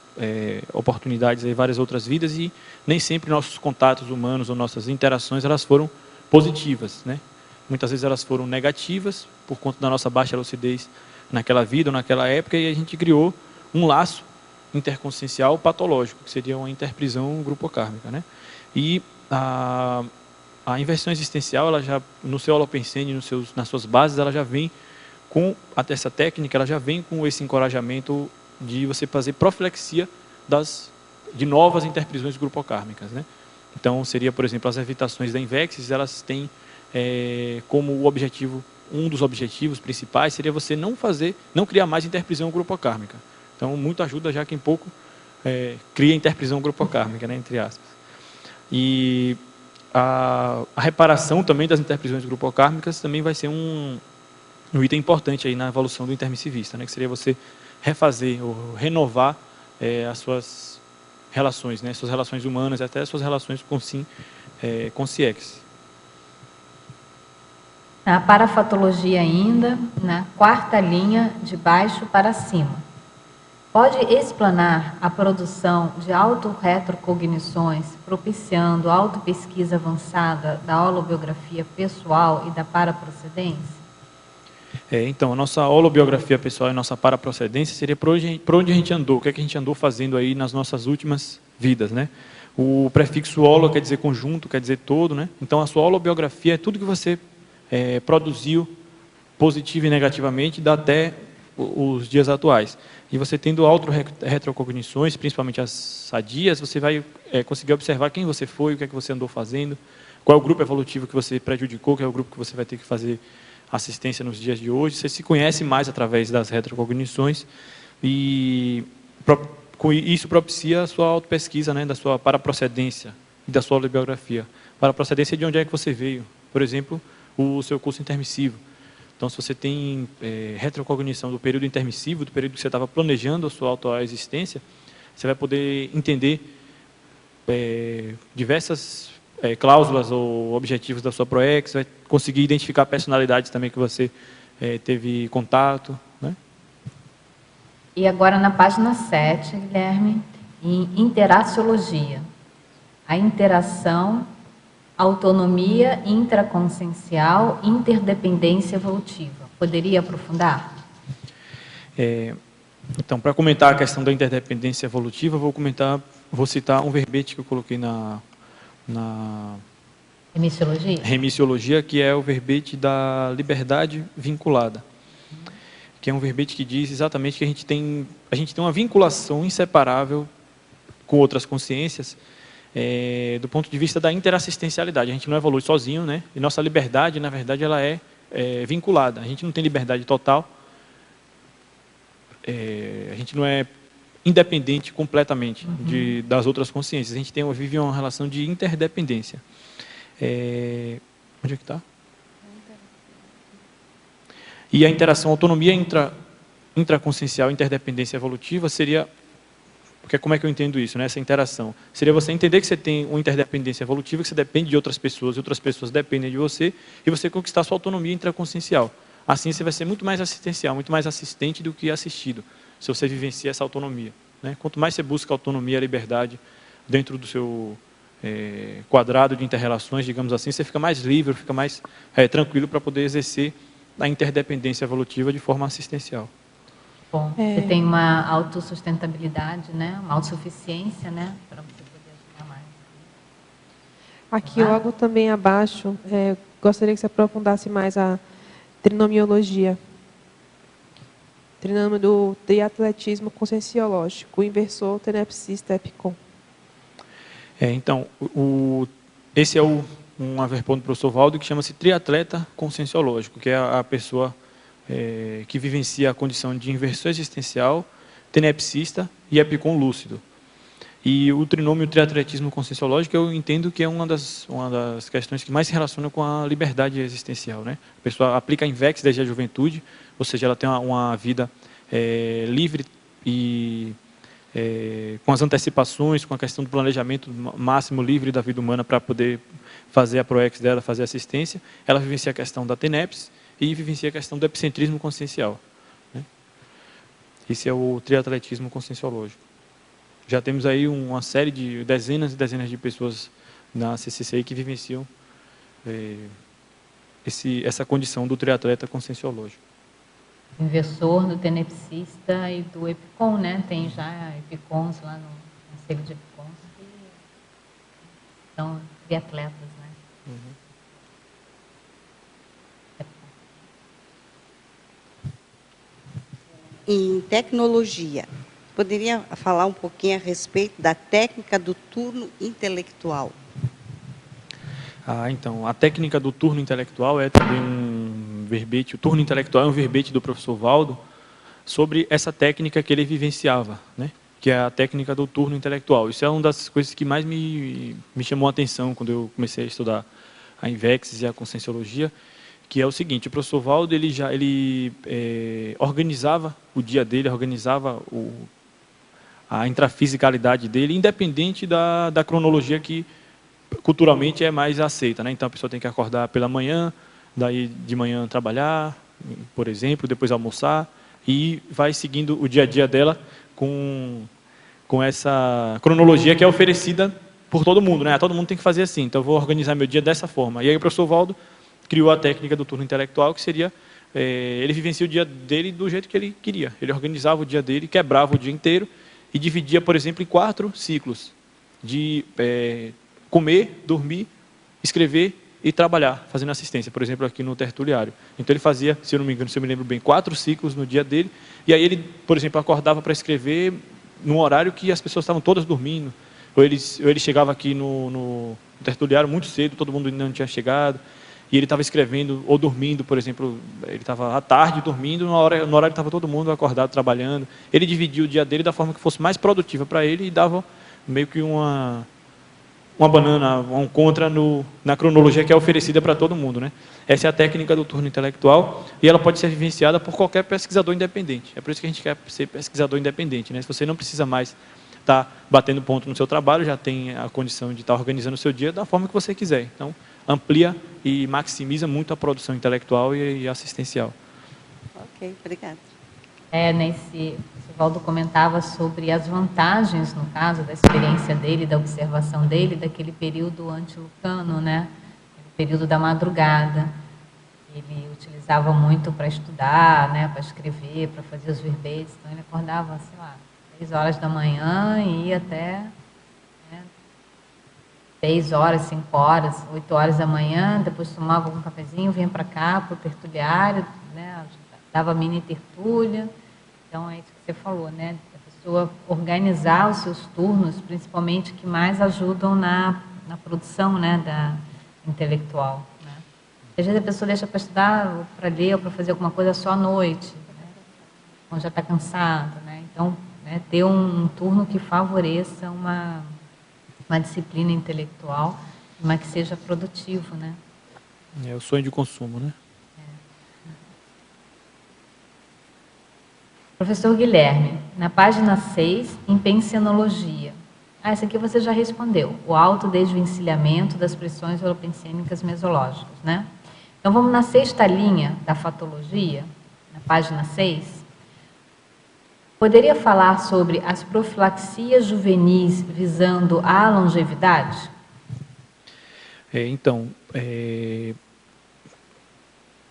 S1: oportunidades, várias outras vidas e nem sempre nossos contatos humanos ou nossas interações elas foram positivas, né? Muitas vezes elas foram negativas por conta da nossa baixa lucidez naquela vida ou naquela época e a gente criou um laço interconsciencial patológico, que seria uma interprisão grupo-kármica, né? E a inversão existencial, ela já no seu Holopensene, nas suas bases, ela já vem com essa técnica, ela já vem com esse encorajamento de você fazer profilaxia de novas interprisões grupocármicas, né? Então, seria, por exemplo, as evitações da Invexis, elas têm como objetivo, um dos objetivos principais seria você não criar mais interprisão grupocármica. Então, muito ajuda já quem pouco cria interprisão grupocármica, né, entre aspas. E a reparação também das interprisões grupocármicas também vai ser um item importante aí na evolução do intermissivista, né, que seria você refazer ou renovar as suas relações, né, suas relações humanas, até as suas relações com CIEX.
S2: Na parafatologia ainda, na quarta linha de baixo para cima. Pode explanar a produção de autorretrocognições, propiciando a autopesquisa avançada da holobiografia pessoal e da paraprocedência?
S1: Então, a nossa holobiografia pessoal e a nossa paraprocedência seria por onde a gente andou, o que é que a gente andou fazendo aí nas nossas últimas vidas, né? O prefixo holo quer dizer conjunto, quer dizer todo, né? Então, a sua holobiografia é tudo que você produziu positivo e negativamente até os dias atuais. E você tendo autorretrocognições, principalmente as sadias, você vai conseguir observar quem você foi, o que é que você andou fazendo, qual é o grupo evolutivo que você prejudicou, que é o grupo que você vai ter que fazer assistência nos dias de hoje. Você se conhece mais através das retrocognições e isso propicia a sua autopesquisa, né, da sua paraprocedência e da sua autobiografia. Paraprocedência é de onde é que você veio. Por exemplo, o seu curso intermissivo. Então, se você tem retrocognição do período intermissivo, do período que você estava planejando a sua autoexistência, você vai poder entender diversas cláusulas ou objetivos da sua ProEx, vai conseguir identificar personalidades também que você teve contato, né?
S2: E agora na página 7, Guilherme, em interaciologia. A interação, autonomia intraconsciencial, interdependência evolutiva. Poderia aprofundar?
S1: Então, para comentar a questão da interdependência evolutiva, vou citar um verbete que eu coloquei na remissiologia, que é o verbete da liberdade vinculada, que é um verbete que diz exatamente que a gente tem uma vinculação inseparável com outras consciências, do ponto de vista da interassistencialidade. A gente não evolui sozinho, né? E nossa liberdade, na verdade, ela é vinculada. A gente não tem liberdade total, a gente não é independente completamente das outras consciências. A gente vive uma relação de interdependência. Onde é que está? E a interação, autonomia intraconsciencial, interdependência evolutiva seria... Porque como é que eu entendo isso, né? Essa interação? Seria você entender que você tem uma interdependência evolutiva, que você depende de outras pessoas dependem de você, e você conquistar a sua autonomia intraconsciencial. Assim você vai ser muito mais assistencial, muito mais assistente do que assistido, se você vivencia essa autonomia, né? Quanto mais você busca autonomia e liberdade dentro do seu quadrado de interrelações, digamos assim, você fica mais livre, fica mais tranquilo para poder exercer a interdependência evolutiva de forma assistencial.
S2: Bom, você tem uma autossustentabilidade, né? Uma autossuficiência, né? Para você poder ajudar mais.
S5: Aqui logo também abaixo, gostaria que você aprofundasse mais a trinomiologia. Trinômio do triatletismo conscienciológico, o inversor, tenepsista, epicom.
S1: Então, esse é um averpão do professor Valdo que chama-se triatleta conscienciológico, que é a pessoa que vivencia a condição de inversão existencial, tenepsista e epicom lúcido. E o trinômio triatletismo conscienciológico eu entendo que é uma das questões que mais se relaciona com a liberdade existencial, né? A pessoa aplica a INVEX desde a juventude, ou seja, ela tem uma vida livre e com as antecipações, com a questão do planejamento máximo livre da vida humana para poder fazer a ProEx dela, fazer assistência. Ela vivencia a questão da TENEPS e vivencia a questão do epicentrismo consciencial, né? Esse é o triatletismo conscienciológico. Já temos aí uma série de dezenas e dezenas de pessoas na CCCI que vivenciam essa condição do triatleta conscienciológico.
S2: Inversor, do tenepsista e do epicom, né? Tem já epicons lá no conselho de epicons que são triatletas, né?
S1: Uhum.
S4: Em tecnologia, poderia falar um pouquinho a respeito da técnica do turno intelectual?
S1: Então, a técnica do turno intelectual é também um verbete, o turno intelectual é um verbete do professor Valdo sobre essa técnica que ele vivenciava, né? Que é a técnica do turno intelectual. Isso é uma das coisas que mais me chamou a atenção quando eu comecei a estudar a INVEX e a conscienciologia, que é o seguinte: o professor Valdo ele organizava o dia dele, organizava a intrafisicalidade dele, independente da cronologia que culturalmente é mais aceita, né? Então a pessoa tem que acordar pela manhã, daí de manhã trabalhar, por exemplo, depois almoçar, e vai seguindo o dia a dia dela com essa cronologia que é oferecida por todo mundo, né? Todo mundo tem que fazer assim, então eu vou organizar meu dia dessa forma. E aí o professor Valdo criou a técnica do turno intelectual, que seria, ele vivencia o dia dele do jeito que ele queria. Ele organizava o dia dele, quebrava o dia inteiro e dividia, por exemplo, em 4 ciclos de comer, dormir, escrever e trabalhar, fazendo assistência, por exemplo, aqui no tertuliário. Então ele fazia, se eu não me engano, se eu me lembro bem, 4 ciclos no dia dele, e aí ele, por exemplo, acordava para escrever num horário que as pessoas estavam todas dormindo, ou ele chegava aqui no tertuliário muito cedo, todo mundo ainda não tinha chegado, e ele estava escrevendo ou dormindo, por exemplo, ele estava à tarde dormindo, no horário que estava todo mundo acordado, trabalhando. Ele dividia o dia dele da forma que fosse mais produtiva para ele e dava meio que uma banana, um contra na cronologia que é oferecida para todo mundo, né? Essa é a técnica do turno intelectual e ela pode ser vivenciada por qualquer pesquisador independente. É por isso que a gente quer ser pesquisador independente, né? Se você não precisa mais estar batendo ponto no seu trabalho, já tem a condição de estar organizando o seu dia da forma que você quiser. Então, amplia e maximiza muito a produção intelectual e assistencial.
S4: Ok, obrigada.
S2: O Valdo comentava sobre as vantagens, no caso, da experiência dele, da observação dele, daquele período antilucano, né? O período da madrugada. Ele utilizava muito para estudar, né? Para escrever, para fazer os verbetes. Então, ele acordava, sei lá, 6 horas da manhã e ia até 6 horas, 5 horas, 8 horas da manhã, depois tomava um cafezinho, vinha para cá, para o tertuliário, né? Dava mini tertúlia. Então, é isso que você falou, né? A pessoa organizar os seus turnos, principalmente, que mais ajudam na produção, né, da intelectual, né? Às vezes a pessoa deixa para estudar, ou para ler, ou para fazer alguma coisa só à noite, né? Quando já está cansado, né? Então, né, ter um turno que favoreça uma disciplina intelectual, mas que seja produtivo, né?
S1: É o sonho de consumo, né?
S2: Professor Guilherme, na página 6, em pensenologia. Essa aqui você já respondeu. O autodesvencilhamento das pressões holopensêmicas mesológicas, né? Então, vamos na 6ª linha da fatologia, na página 6. Poderia falar sobre as profilaxias juvenis visando a longevidade?
S1: Então,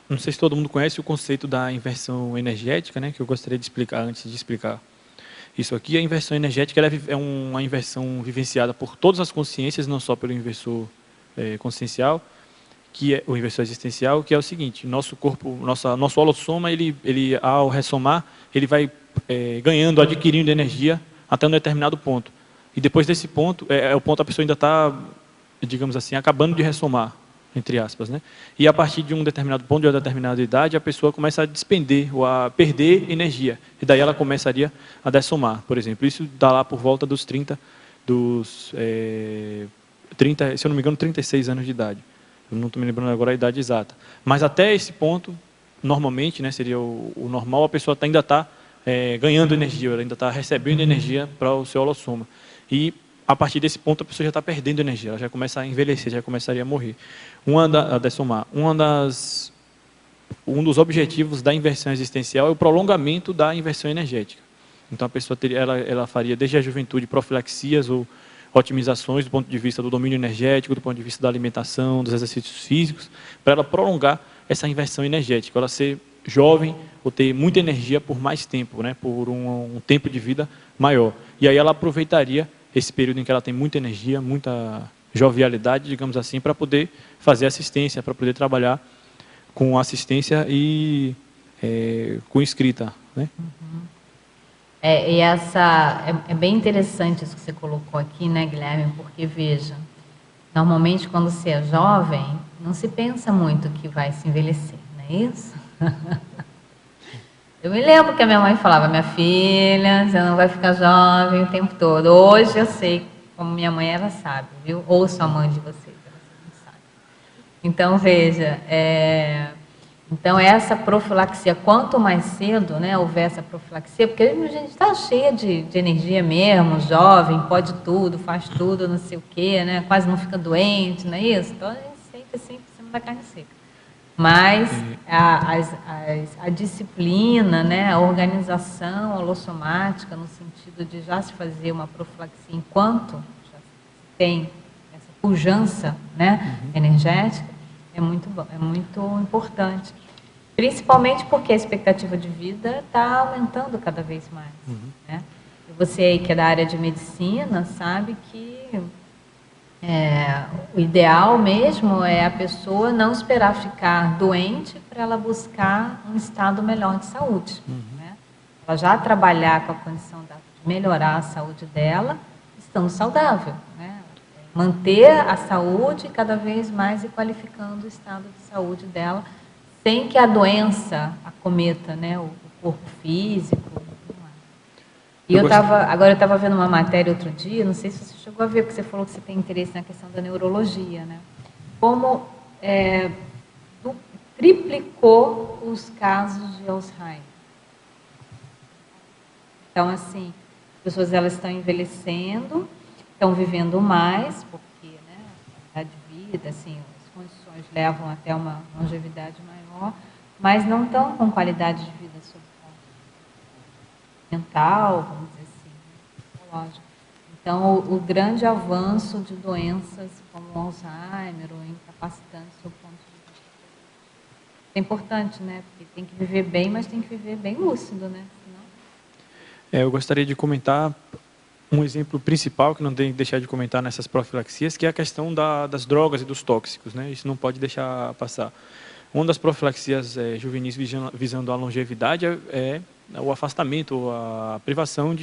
S1: não sei se todo mundo conhece o conceito da inversão energética, né, que eu gostaria de explicar antes de explicar isso aqui. A inversão energética ela é uma inversão vivenciada por todas as consciências, não só pelo inversor consciencial, que é o inversor existencial, que é o seguinte: nosso corpo, nosso holossoma, ele ao ressomar, ele vai ganhando, adquirindo energia até um determinado ponto. E depois desse ponto, é o ponto a pessoa ainda está, digamos assim, acabando de ressomar, entre aspas, né? E a partir de um determinado ponto, de uma determinada idade, a pessoa começa a despender ou a perder energia. E daí ela começaria a dessomar, por exemplo. Isso dá lá por volta dos 30, se eu não me engano, 36 anos de idade. Eu não estou me lembrando agora a idade exata. Mas até esse ponto, normalmente, né, seria o normal, a pessoa ainda está ganhando energia, ela ainda está recebendo energia para o seu holossoma. E a partir desse ponto a pessoa já está perdendo energia, ela já começa a envelhecer, já começaria a morrer. A dessomar. Um dos objetivos da inversão existencial é o prolongamento da inversão energética. Então a pessoa ela faria desde a juventude profilaxias ou otimizações do ponto de vista do domínio energético, do ponto de vista da alimentação, dos exercícios físicos, para ela prolongar essa inversão energética, ela ser jovem ou ter muita energia por mais tempo, né, por um tempo de vida maior. E aí ela aproveitaria esse período em que ela tem muita energia, muita jovialidade, digamos assim, para poder fazer assistência, para poder trabalhar com assistência e com escrita, né?
S2: E essa é bem interessante isso que você colocou aqui, né, Guilherme? Porque, veja, normalmente quando você é jovem, não se pensa muito que vai se envelhecer, não é isso? Eu me lembro que a minha mãe falava: minha filha, você não vai ficar jovem o tempo todo. Hoje eu sei, como minha mãe era sábia, viu? Ouço a mãe de vocês, ela sempre sabe. Então, veja, então essa profilaxia, quanto mais cedo, né, houver essa profilaxia, porque a gente está cheia de energia mesmo, jovem, pode tudo, faz tudo, não sei o quê, né, quase não fica doente, não é isso? Então a gente sente assim por cima da carne seca. Mas a disciplina, né, a organização holossomática, no sentido de já se fazer uma profilaxia enquanto já se tem essa pujança, né, energética, é muito importante. Principalmente porque a expectativa de vida está aumentando cada vez mais. Né? E você aí que é da área de medicina sabe que o ideal mesmo é a pessoa não esperar ficar doente para ela buscar um estado melhor de saúde. Né? Ela já trabalhar com a condição de melhorar a saúde dela, estando saudável. Né? Manter a saúde cada vez mais e qualificando o estado de saúde dela, sem que a doença acometa, né, o corpo físico. E agora eu estava vendo uma matéria outro dia, não sei se você chegou a ver, porque você falou que você tem interesse na questão da neurologia, né? Como triplicou os casos de Alzheimer. Então, assim, as pessoas elas estão envelhecendo, estão vivendo mais, porque, né, a qualidade de vida, assim, as condições levam até uma longevidade maior, mas não estão com qualidade de vida sob o ponto mental, vamos dizer assim, psicológico. Então, o grande avanço de doenças como Alzheimer ou incapacitantes sob o ponto de vista é importante, né? Porque tem que viver bem, mas tem que viver bem lúcido, né? Senão...
S1: eu gostaria de comentar um exemplo principal, que não tem que deixar de comentar nessas profilaxias, que é a questão das drogas e dos tóxicos, né? Isso não pode deixar passar. Uma das profilaxias juvenis visando a longevidade é o afastamento, a privação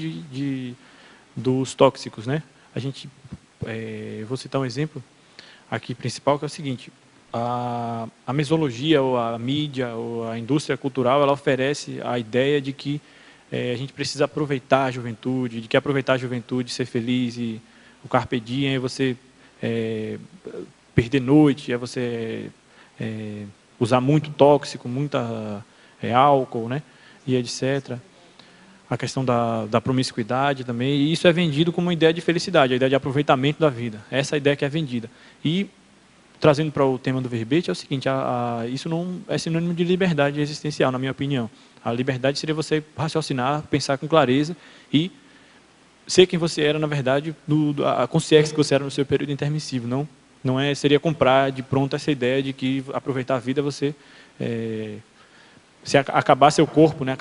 S1: dos tóxicos, né? Vou citar um exemplo aqui principal, que é o seguinte: a mesologia, ou a mídia, ou a indústria cultural, ela oferece a ideia de que a gente precisa aproveitar a juventude, de que aproveitar a juventude, ser feliz, e o carpe diem é você perder noite, é você usar muito tóxico, muita álcool, né, e etc. A questão da promiscuidade também, e isso é vendido como uma ideia de felicidade, a ideia de aproveitamento da vida. Essa é a ideia que é vendida. E, trazendo para o tema do verbete, é o seguinte, isso não é sinônimo de liberdade existencial, na minha opinião. A liberdade seria você raciocinar, pensar com clareza e ser quem você era, na verdade, a consciência que você era no seu período intermissivo. Não seria comprar de pronto essa ideia de que aproveitar a vida você... se acabar seu corpo, né,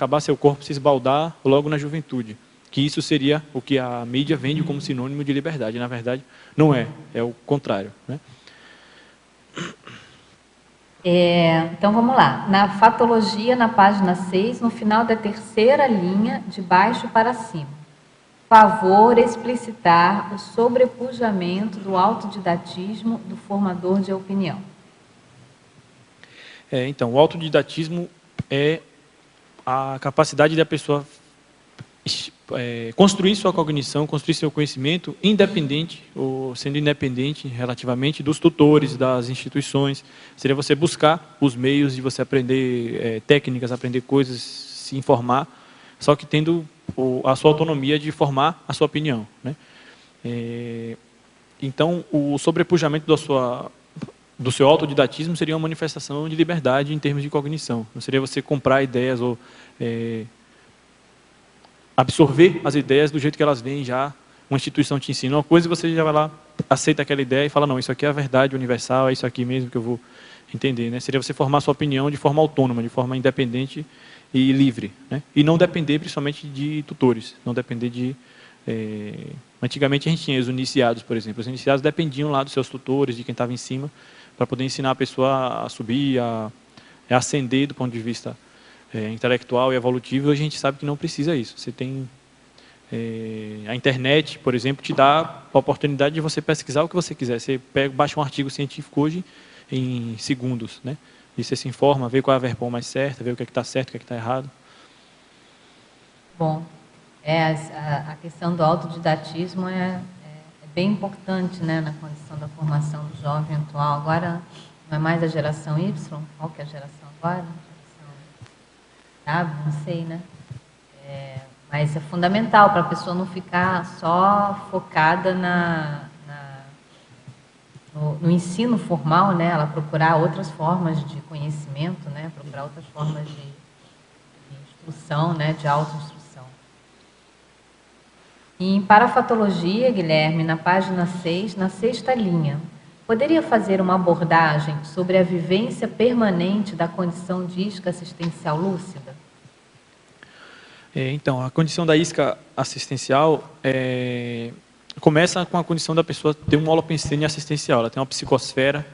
S1: se esbaldar logo na juventude. Que isso seria o que a mídia vende como sinônimo de liberdade. Na verdade, não é o contrário, né?
S2: Então, vamos lá. Na fatologia, na página 6, no final da terceira linha, de baixo para cima. Favor explicitar o sobrepujamento do autodidatismo do formador de opinião.
S1: Então, o autodidatismo é a capacidade da pessoa construir sua cognição, construir seu conhecimento independente, ou sendo independente relativamente dos tutores, das instituições. Seria você buscar os meios de você aprender técnicas, aprender coisas, se informar, só que tendo a sua autonomia de formar a sua opinião, né? Então, o sobrepujamento do seu autodidatismo seria uma manifestação de liberdade em termos de cognição. Não seria você comprar ideias ou absorver as ideias do jeito que elas vêm já, uma instituição te ensina uma coisa e você já vai lá, aceita aquela ideia e fala, não, isso aqui é a verdade universal, é isso aqui mesmo que eu vou entender, né? Seria você formar sua opinião de forma autônoma, de forma independente e livre, né? E não depender principalmente de tutores, não depender de... Antigamente a gente tinha os iniciados, por exemplo. Os iniciados dependiam lá dos seus tutores, de quem estava em cima, para poder ensinar a pessoa a subir, a ascender do ponto de vista intelectual e evolutivo. Hoje a gente sabe que não precisa isso. Você tem a internet, por exemplo, te dá a oportunidade de você pesquisar o que você quiser. Você baixa um artigo científico hoje em segundos, né? E você se informa, vê qual é a verpom mais certa, vê o que é que está certo, o que é que está errado.
S2: Bom, a questão do autodidatismo é bem importante, né, na condição da formação do jovem atual. Agora, não é mais a geração Y? Qual que é a geração agora? Sabe? Não sei, né? Mas é fundamental para a pessoa não ficar só focada no ensino formal, né? Ela procurar outras formas de conhecimento, né? Procurar outras formas de instrução, né? De autoinstrução. E em parafatologia, Guilherme, na página 6, na sexta linha, poderia fazer uma abordagem sobre a vivência permanente da condição de isca assistencial lúcida?
S1: Então, a condição da isca assistencial começa com a condição da pessoa ter um holopensene assistencial. Ela tem uma psicosfera,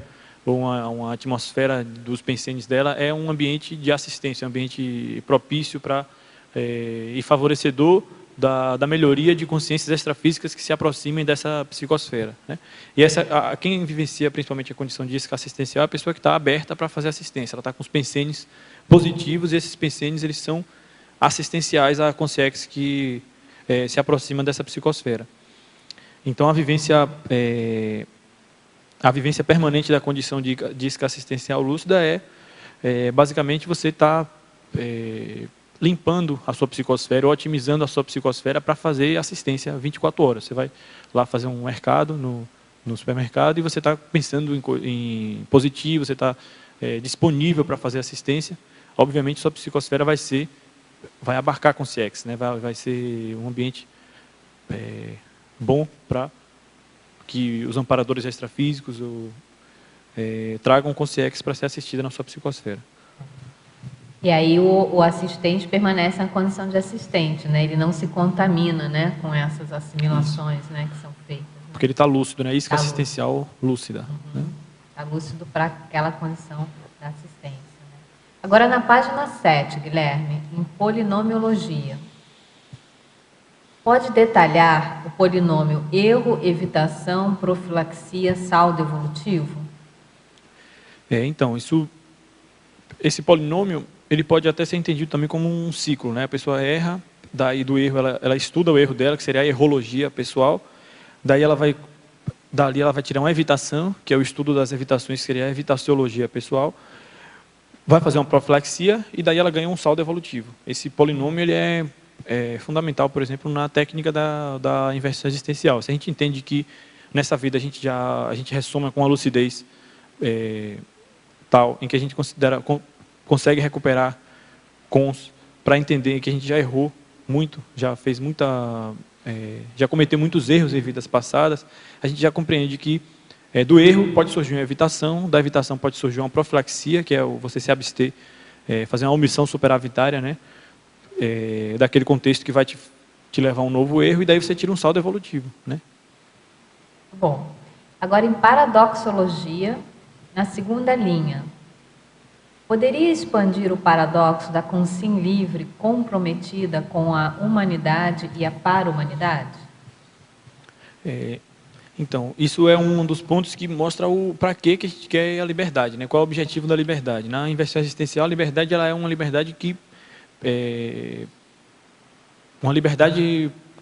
S1: ou uma atmosfera dos pensenes dela, é um ambiente de assistência, um ambiente propício e favorecedor da melhoria de consciências extrafísicas que se aproximem dessa psicosfera, né? E quem vivencia principalmente a condição de isca assistencial é a pessoa que está aberta para fazer assistência. Ela está com os pensenes positivos e esses pensenes eles são assistenciais à consciência que se aproxima dessa psicosfera. Então, a vivência permanente da condição de isca assistencial lúcida basicamente você está limpando a sua psicosfera ou otimizando a sua psicosfera para fazer assistência 24 horas. Você vai lá fazer um mercado no supermercado e você está pensando em positivo, você está disponível para fazer assistência. Obviamente, sua psicosfera vai abarcar a consciência, né? Vai ser um ambiente bom para que os amparadores extrafísicos tragam consciência para ser assistida na sua psicosfera.
S2: E aí o assistente permanece na condição de assistente, né? Ele não se contamina, né, com essas assimilações, né, que são feitas. Né?
S1: Porque ele está lúcido, né? Isca assistencial lúcida.
S2: Uhum. Né? Está lúcido para aquela condição da assistência. Né? Agora, na página 7, Guilherme, em polinomiologia. Pode detalhar o polinômio erro, evitação, profilaxia, saldo evolutivo?
S1: Então, esse polinômio ele pode até ser entendido também como um ciclo, né? A pessoa erra, daí do erro ela estuda o erro dela, que seria a errologia pessoal, daí ela vai Dali ela vai tirar uma evitação, que é o estudo das evitações, que seria a evitaciologia pessoal. Vai fazer uma profilaxia e daí ela ganha um saldo evolutivo. Esse polinômio ele é fundamental, por exemplo, na técnica da inversão existencial. Se a gente entende que nessa vida a gente ressoma com a lucidez tal, em que a gente consegue recuperar para entender que a gente já errou muito, já fez já cometeu muitos erros em vidas passadas, a gente já compreende que do erro pode surgir uma evitação, da evitação pode surgir uma profilaxia, que é você se abster, fazer uma omissão superavitária, né? Daquele contexto que vai te levar a um novo erro, e daí você tira um saldo evolutivo, né?
S2: Bom, agora em paradoxologia, na segunda linha, poderia expandir o paradoxo da consciência livre comprometida com a humanidade e a para-humanidade?
S1: Então, isso é um dos pontos que mostra para que a gente quer a liberdade, né? Qual é o objetivo da liberdade. Na inversão existencial, a liberdade ela é uma liberdade que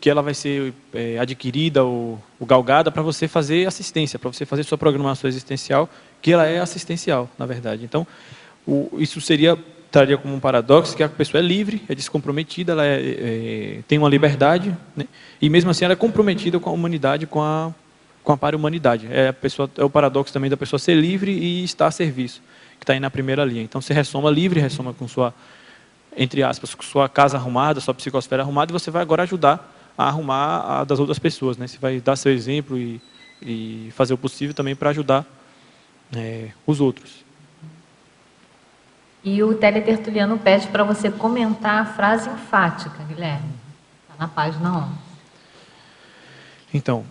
S1: ela vai ser adquirida ou galgada para você fazer assistência, para você fazer sua programação existencial, que ela é assistencial, na verdade. Então, isso traria como um paradoxo que a pessoa é livre, é descomprometida, ela tem uma liberdade, né? E mesmo assim ela é comprometida com a humanidade, com a para-humanidade. É o paradoxo também da pessoa ser livre e estar a serviço, que está aí na primeira linha. Então você ressoma livre, ressoma com sua, entre aspas, com sua casa arrumada, sua psicosfera arrumada, e você vai agora ajudar a arrumar a das outras pessoas, né? Você vai dar seu exemplo e fazer o possível também para ajudar os outros.
S2: E o teletertuliano pede para você comentar a frase enfática, Guilherme. Está na página 11.
S1: Então,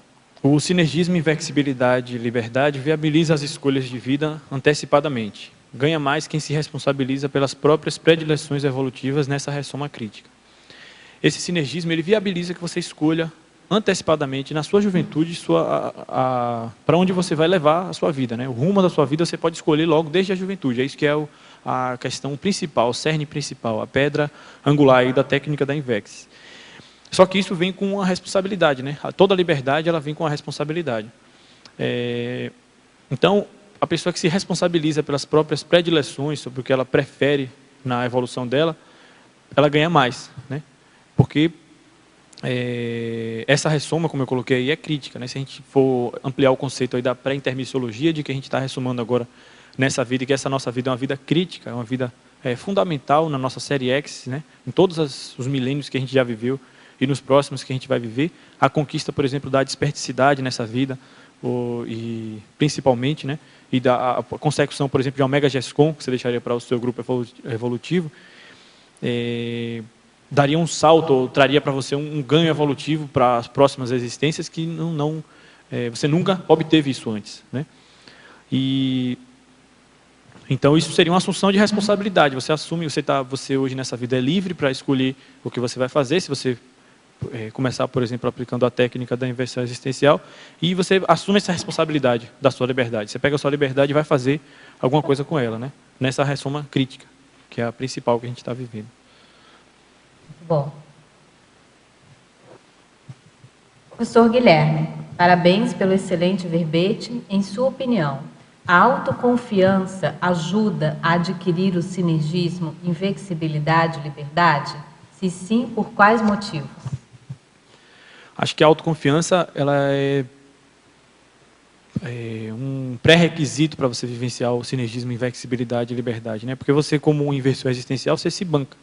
S1: o sinergismo, invexibilidade e liberdade viabiliza as escolhas de vida antecipadamente. Ganha mais quem se responsabiliza pelas próprias predileções evolutivas nessa ressoma crítica. Esse sinergismo ele viabiliza que você escolha antecipadamente na sua juventude para onde você vai levar a sua vida, né? O rumo da sua vida você pode escolher logo desde a juventude. É isso que é a questão principal, o cerne principal, a pedra angular aí da técnica da Invex. Só que isso vem com a responsabilidade, né? Toda liberdade ela vem com a responsabilidade. Então, a pessoa que se responsabiliza pelas próprias predileções, sobre o que ela prefere na evolução dela, ela ganha mais, né? Porque essa ressoma, como eu coloquei aí, é crítica, né? Se a gente for ampliar o conceito aí da pré-intermissiologia, de que a gente está ressomando agora nessa vida, e que essa nossa vida é uma vida crítica, é uma vida fundamental na nossa série X, né? Em todos os milênios que a gente já viveu e nos próximos que a gente vai viver, a conquista, por exemplo, da desperticidade nessa vida, e principalmente, né? E a consecução, por exemplo, de Omega GESCOM, que você deixaria para o seu grupo evolutivo, daria um salto, ou traria para você um ganho evolutivo para as próximas existências que você nunca obteve isso antes, né? Então isso seria uma assunção de responsabilidade. Você assume, você hoje nessa vida é livre para escolher o que você vai fazer, se você começar, por exemplo, aplicando a técnica da inversão existencial, e você assume essa responsabilidade da sua liberdade. Você pega a sua liberdade e vai fazer alguma coisa com ela, né? Nessa ressoma crítica, que é a principal que a gente está vivendo.
S2: Bom. Professor Guilherme, parabéns pelo excelente verbete. Em sua opinião, a autoconfiança ajuda a adquirir o sinergismo, invexibilidade e liberdade? Se sim, por quais motivos?
S1: Acho que a autoconfiança ela é um pré-requisito para você vivenciar o sinergismo, invexibilidade e liberdade, né? Porque você, como um inversor existencial, você se banca.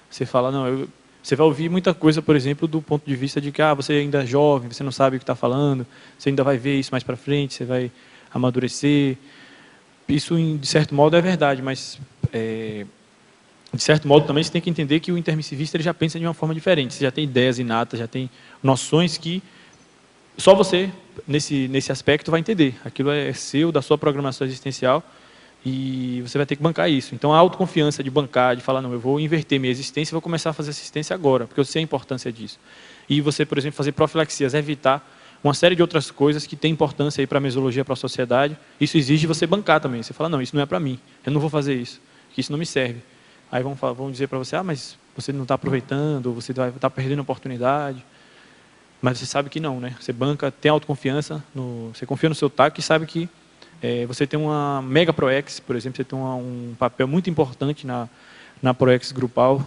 S1: Você fala, não, você vai ouvir muita coisa, por exemplo, do ponto de vista de que você ainda é jovem, você não sabe o que está falando, você ainda vai ver isso mais para frente, você vai amadurecer. Isso, de certo modo, é verdade, mas de certo modo também você tem que entender que o intermissivista ele já pensa de uma forma diferente. Você já tem ideias inatas, já tem noções que só você, nesse aspecto, vai entender. Aquilo é seu, da sua programação existencial, e você vai ter que bancar isso. Então, a autoconfiança de bancar, de falar, não, eu vou inverter minha existência e vou começar a fazer assistência agora, porque eu sei a importância disso. E você, por exemplo, fazer profilaxias, evitar uma série de outras coisas que tem importância para a mesologia, para a sociedade. Isso exige você bancar também. Você fala, não, isso não é para mim, eu não vou fazer isso, que isso não me serve. Aí vão dizer para você, mas você não está aproveitando, você vai estar perdendo a oportunidade. mas você sabe que não, né? Você banca, tem autoconfiança, você confia no seu taco e sabe que você tem uma mega ProEx, por exemplo, você tem um papel muito importante na ProEx grupal,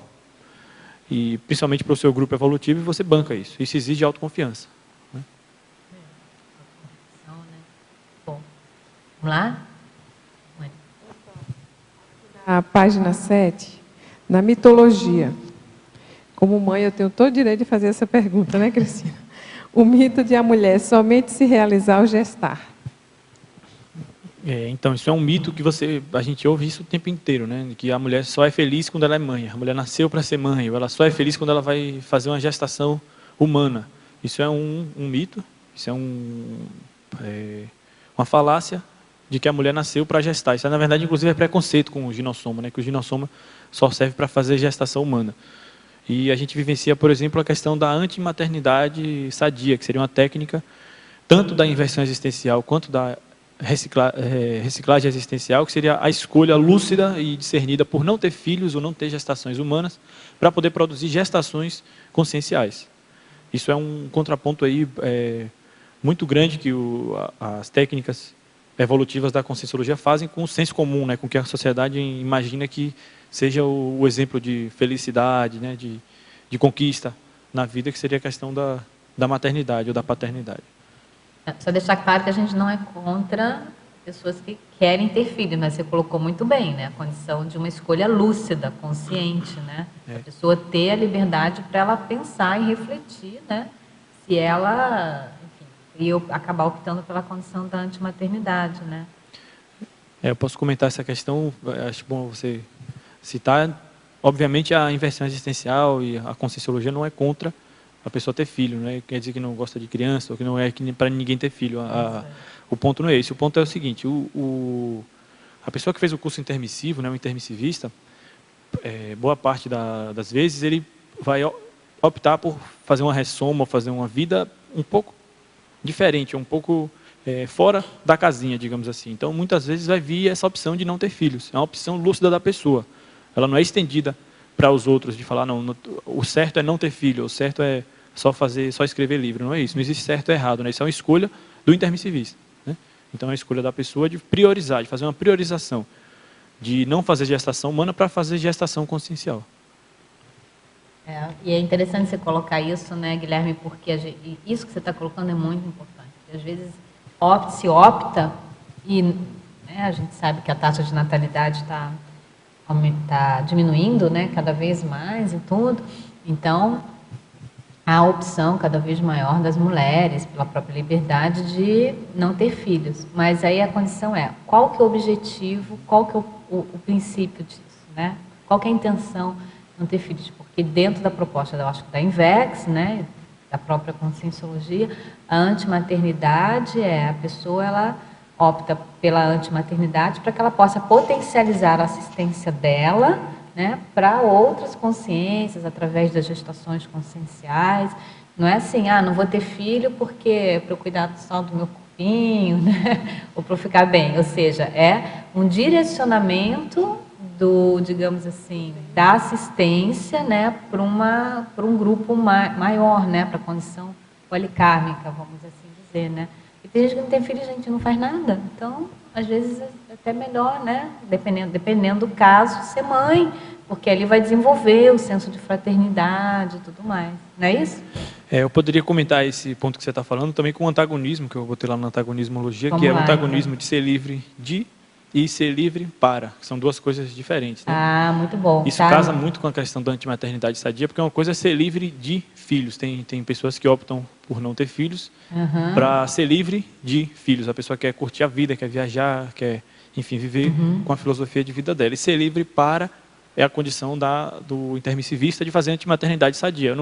S1: e principalmente para o seu grupo evolutivo, e você banca isso. Isso exige autoconfiança. Né?
S2: Bom, vamos lá?
S3: A página 7, na mitologia. Como mãe, eu tenho todo o direito de fazer essa pergunta, né, Cristina? O mito de a mulher somente se realizar ao gestar.
S1: Então, isso é um mito que a gente ouve isso o tempo inteiro, né? Que a mulher só é feliz quando ela é mãe. A mulher nasceu para ser mãe, ou ela só é feliz quando ela vai fazer uma gestação humana. Isso é um mito, isso é uma falácia de que a mulher nasceu para gestar. Isso, na verdade, inclusive, é preconceito com o ginossoma, né? Que o ginossoma só serve para fazer gestação humana. E a gente vivencia, por exemplo, a questão da antimaternidade sadia, que seria uma técnica tanto da inversão existencial quanto da reciclagem existencial, que seria a escolha lúcida e discernida por não ter filhos ou não ter gestações humanas para poder produzir gestações conscienciais. Isso é um contraponto aí muito grande que as técnicas evolutivas da conscienciologia fazem com o senso comum, né, com que a sociedade imagina que seja o exemplo de felicidade, né, de conquista na vida, que seria a questão da maternidade ou da paternidade.
S2: Só deixar claro que a gente não é contra pessoas que querem ter filhos, mas você colocou muito bem, né? A condição de uma escolha lúcida, consciente, né? A pessoa ter a liberdade para ela pensar e refletir, né? Se ela, enfim, e acabar optando pela condição da antimaternidade, né?
S1: Eu posso comentar essa questão, acho bom você citar. Obviamente, a inversão existencial e a conscienciologia não é contra a pessoa ter filho, né? Quer dizer que não gosta de criança, ou que não é para ninguém ter filho. O ponto não é esse. O ponto é o seguinte: a pessoa que fez o curso intermissivo, né, o intermissivista, boa parte das vezes ele vai optar por fazer uma ressoma, fazer uma vida um pouco diferente, um pouco fora da casinha, digamos assim. Então, muitas vezes vai vir essa opção de não ter filhos. É uma opção lúcida da pessoa. Ela não é estendida para os outros, de falar, não, o certo é não ter filho, o certo é só escrever livro. Não é isso, não existe certo e errado, né? Isso é uma escolha do intermissivista, né? Então, é a escolha da pessoa de priorizar, de fazer uma priorização, de não fazer gestação humana para fazer gestação consciencial.
S2: E é interessante você colocar isso, né, Guilherme, porque isso que você está colocando é muito importante. Às vezes se opta, e né, a gente sabe que a taxa de natalidade está diminuindo, né, cada vez mais e tudo. Então, há a opção cada vez maior das mulheres, pela própria liberdade, de não ter filhos. Mas aí a condição qual que é o objetivo, qual que é o princípio disso, né? Qual que é a intenção de não ter filhos? Porque dentro da proposta, eu acho que da INVEX, né, da própria conscienciologia, a antimaternidade a pessoa, ela opta pela antimaternidade para que ela possa potencializar a assistência dela, né, para outras consciências, através das gestações conscienciais. Não é assim, não vou ter filho porque para eu cuidar só do meu corpinho, né, ou para eu ficar bem. Ou seja, é um direcionamento digamos assim, da assistência, né, para um grupo maior, né, para a condição policármica, vamos assim dizer, né. E tem gente que não tem filho, gente, não faz nada. Então, às vezes, é até melhor, né, dependendo do caso, ser mãe, porque ali vai desenvolver o senso de fraternidade e tudo mais. Não é isso?
S1: Eu poderia comentar esse ponto que você está falando também com o antagonismo, que eu botei lá no antagonismologia,
S2: Vamos
S1: que é
S2: lá,
S1: o antagonismo
S2: então.
S1: de ser livre de e ser livre para, que são duas coisas diferentes, né?
S2: Muito bom.
S1: Isso casa muito com a questão da antimaternidade sadia, porque uma coisa é ser livre de filhos. Tem pessoas que optam por não ter filhos para ser livre de filhos. A pessoa quer curtir a vida, quer viajar, quer, enfim, viver com a filosofia de vida dela. E ser livre para é a condição do intermissivista de fazer antimaternidade sadia.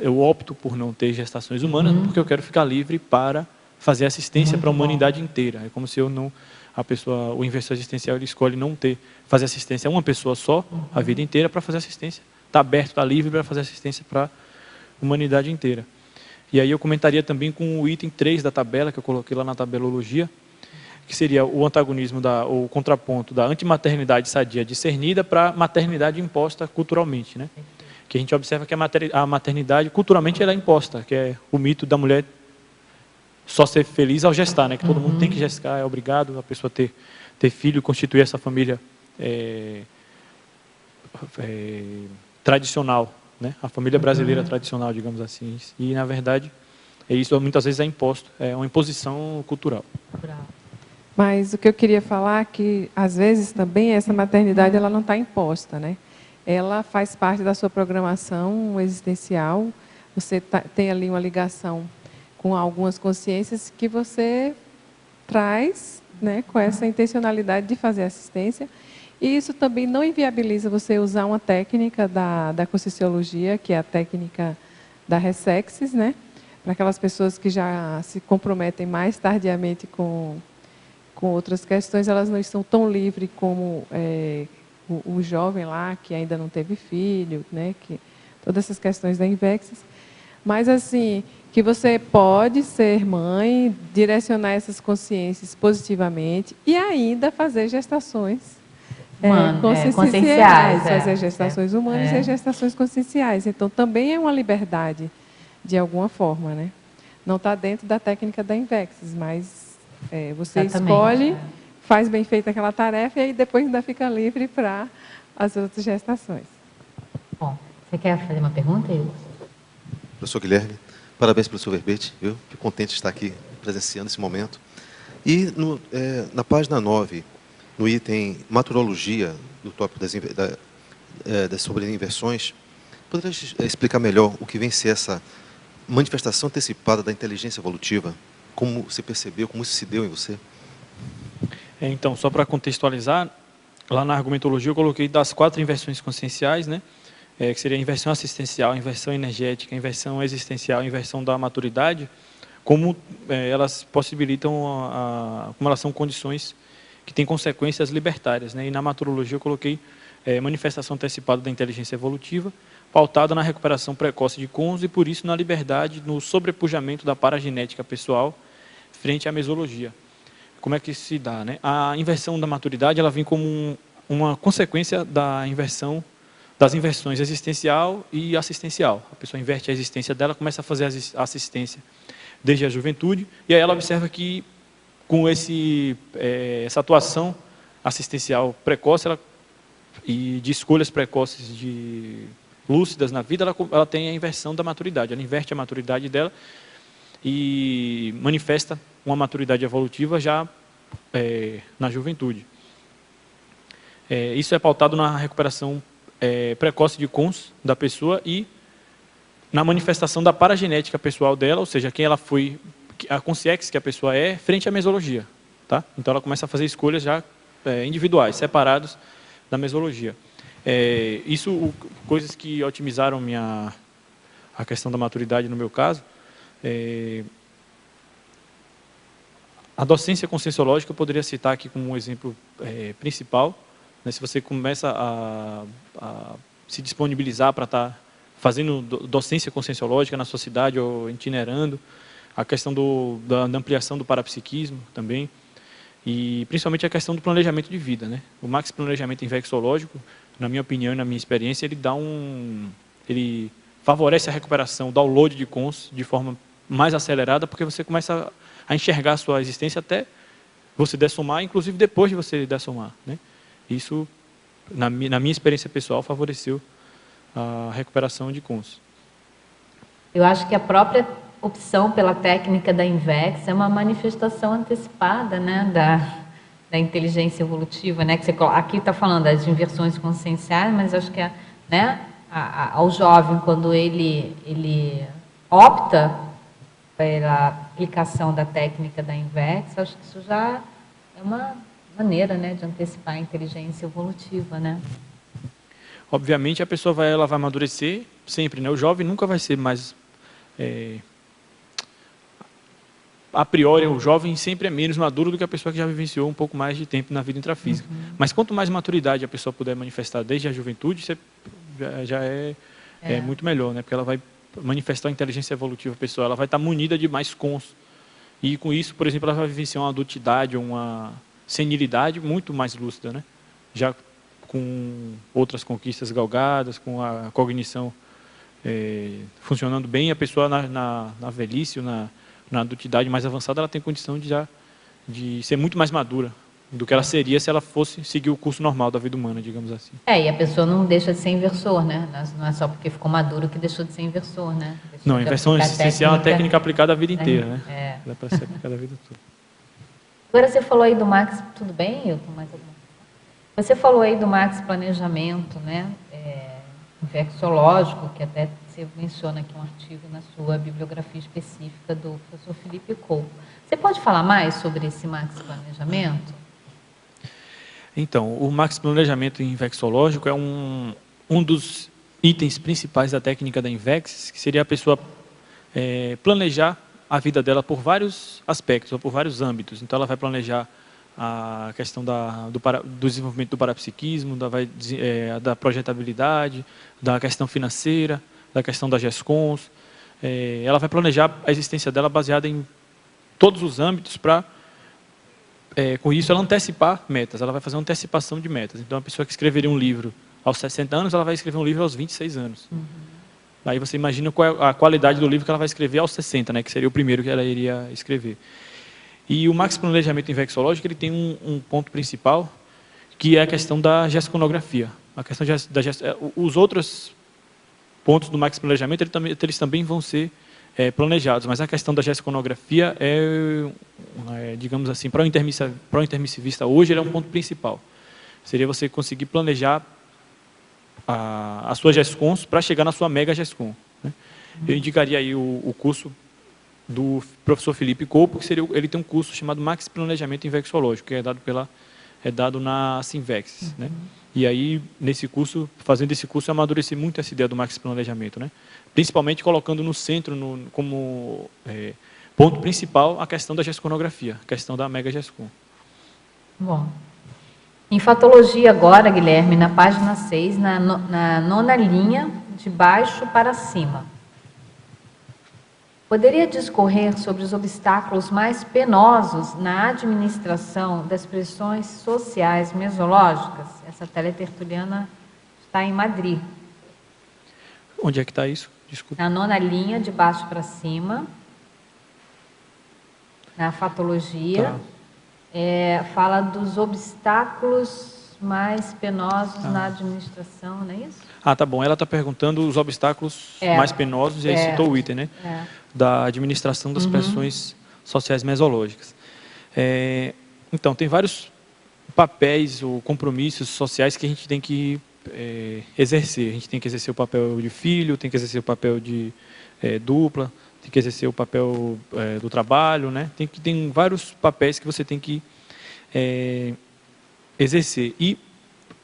S1: Eu opto por não ter gestações humanas porque eu quero ficar livre para fazer assistência para a humanidade inteira. É como se o inversor existencial, ele escolhe não fazer assistência a uma pessoa só, a vida inteira, para fazer assistência. Está aberto, está livre para fazer assistência para a humanidade inteira. E aí eu comentaria também com o item 3 da tabela, que eu coloquei lá na tabelologia, que seria o antagonismo, o contraponto da antimaternidade sadia discernida para a maternidade imposta culturalmente, né? que a gente observa que a maternidade, culturalmente, ela é imposta, que é o mito da mulher só ser feliz ao gestar, né? Que todo mundo tem que gestar, é obrigado a pessoa ter filho, constituir essa família tradicional, né? A família brasileira tradicional, digamos assim. E, na verdade, isso muitas vezes é imposto, é uma imposição cultural.
S3: Mas o que eu queria falar é que, às vezes, também essa maternidade ela não está imposta, né? Ela faz parte da sua programação existencial. Você tem ali uma ligação com algumas consciências que você traz, né, com essa intencionalidade de fazer assistência. E isso também não inviabiliza você usar uma técnica da Conscienciologia, que é a técnica da Ressexis, né? Para aquelas pessoas que já se comprometem mais tardiamente com outras questões, elas não estão tão livres como o jovem lá, que ainda não teve filho, né? Que, todas essas questões da Invexis. Mas, assim, que você pode ser mãe, direcionar essas consciências positivamente e ainda fazer gestações conscienciais, fazer gestações humanas e gestações conscienciais. Então, também é uma liberdade, de alguma forma, né? Não está dentro da técnica da Invexis, mas você escolhe, faz bem feita aquela tarefa e aí depois ainda fica livre para as outras gestações.
S2: Bom, você quer fazer uma pergunta, Ilson?
S6: Professor Guilherme, parabéns pelo seu verbete, viu? Fico contente de estar aqui presenciando esse momento. E na página 9, no item Maturologia, do tópico sobre inversões, poderia explicar melhor o que vem ser essa manifestação antecipada da inteligência evolutiva? Como você percebeu, como isso se deu em você?
S1: Então, só para contextualizar, lá na argumentologia eu coloquei das 4 inversões conscienciais, né? Que seria a inversão assistencial, a inversão energética, a inversão existencial, a inversão da maturidade, como elas possibilitam, como elas são condições que têm consequências libertárias, né? E na maturologia eu coloquei manifestação antecipada da inteligência evolutiva, pautada na recuperação precoce de cons e, por isso, na liberdade, no sobrepujamento da paragenética pessoal frente à mesologia. Como é que isso se dá, né? A inversão da maturidade ela vem como uma consequência das inversões existencial e assistencial. A pessoa inverte a existência dela, começa a fazer a assistência desde a juventude, e aí ela observa que, com essa atuação assistencial precoce e de escolhas precoces lúcidas na vida, ela tem a inversão da maturidade. Ela inverte a maturidade dela e manifesta uma maturidade evolutiva já na juventude. Isso é pautado na recuperação precoce de cons da pessoa e na manifestação da paragenética pessoal dela, ou seja, quem ela foi, a consciência que a pessoa é, frente à mesologia. Tá? Então ela começa a fazer escolhas já individuais, separados da mesologia. Coisas que otimizaram a questão da maturidade no meu caso. A docência conscienciológica eu poderia citar aqui como um exemplo principal. Né? Se você começa a se disponibilizar para estar fazendo docência conscienciológica na sua cidade ou itinerando, a questão da ampliação do parapsiquismo também, e principalmente a questão do planejamento de vida, né? O maxi planejamento infectológico, na minha opinião e na minha experiência, ele favorece a recuperação, o download de cons de forma mais acelerada, porque você começa a enxergar a sua existência até você dessomar, inclusive depois de você dessomar, né? Isso, na minha experiência pessoal, favoreceu a recuperação de cons.
S2: Eu acho que a própria opção pela técnica da Invex é uma manifestação antecipada, né, da inteligência evolutiva, né, que você aqui está falando das inversões conscienciais, mas acho que ao jovem, quando ele opta pela aplicação da técnica da Invex, acho que isso já é uma maneira, né, de antecipar a inteligência evolutiva, né?
S1: Obviamente a pessoa vai amadurecer sempre, né? O jovem nunca vai ser mais a priori, o jovem sempre é menos maduro do que a pessoa que já vivenciou um pouco mais de tempo na vida intrafísica. Mas quanto mais maturidade a pessoa puder manifestar desde a juventude, já é muito melhor, né? Porque ela vai manifestar a inteligência evolutiva pessoal, ela vai estar munida de mais cons. E com isso, por exemplo, ela vai vivenciar uma adultidade, uma senilidade muito mais lúcida, né? Já com outras conquistas galgadas, com a cognição funcionando bem, a pessoa na velhice, ou na adultidade mais avançada, ela tem condição de ser muito mais madura do que ela seria se ela fosse seguir o curso normal da vida humana, digamos assim.
S2: E a pessoa não deixa de ser inversor, né? Não é só porque ficou maduro que deixou de ser inversor, né?
S1: Não, a inversão existencial é uma técnica aplicada a vida inteira, né? Dá para ser aplicada a vida toda.
S2: Agora você falou aí do Max, tudo bem, Hilton? Mais alguma coisa? Você falou aí do Max Planejamento, né? Infecciológico, que até você menciona aqui um artigo na sua bibliografia específica do professor Felipe Coupe. Você pode falar mais sobre esse Max Planejamento?
S1: Então, o Max Planejamento Infecciológico é um dos itens principais da técnica da Invex, que seria a pessoa planejar a vida dela por vários aspectos, ou por vários âmbitos. Então, ela vai planejar a questão do desenvolvimento do parapsiquismo, da projetabilidade, da questão financeira, da questão das GESCONs. Ela vai planejar a existência dela baseada em todos os âmbitos para, com isso, ela antecipar metas. Ela vai fazer uma antecipação de metas. Então, a pessoa que escreveria um livro aos 60 anos, ela vai escrever um livro aos 26 anos. Aí você imagina qual é a qualidade do livro que ela vai escrever aos 60, né, que seria o primeiro que ela iria escrever. E o Max Planejamento Infecciológico, ele tem um ponto principal, que é a questão da gesconografia. A questão os outros pontos do Max Planejamento, eles também vão ser planejados, mas a questão da gesconografia digamos assim, para o intermissivista hoje, ele é um ponto principal. Seria você conseguir planejar as suas GESCONs para chegar na sua mega GESCON, né? Eu indicaria aí o curso do professor Felipe Coupe, que ele tem um curso chamado Max Planejamento Infecciológico, que é dado na Sinvex, né? E aí, fazendo esse curso, eu amadureci muito essa ideia do Max Planejamento, né? Principalmente colocando no centro, como ponto principal, a questão da gesconografia, a questão da mega GESCON.
S2: Bom, em Fatologia agora, Guilherme, na página 6, na nona linha, de baixo para cima. Poderia discorrer sobre os obstáculos mais penosos na administração das pressões sociais mesológicas? Essa teletertuliana está em Madrid.
S1: Onde é que está isso? Desculpa.
S2: Na nona linha, de baixo para cima, na Fatologia, fala dos obstáculos mais penosos na administração, não é isso?
S1: Tá bom. Ela está perguntando os obstáculos mais penosos, e aí citou o item, né? Da administração das pressões sociais mesológicas. Então, tem vários papéis ou compromissos sociais que a gente tem que exercer. A gente tem que exercer o papel de filho, tem que exercer o papel de dupla, tem que exercer o papel do trabalho, né? Tem vários papéis que você tem que exercer. E,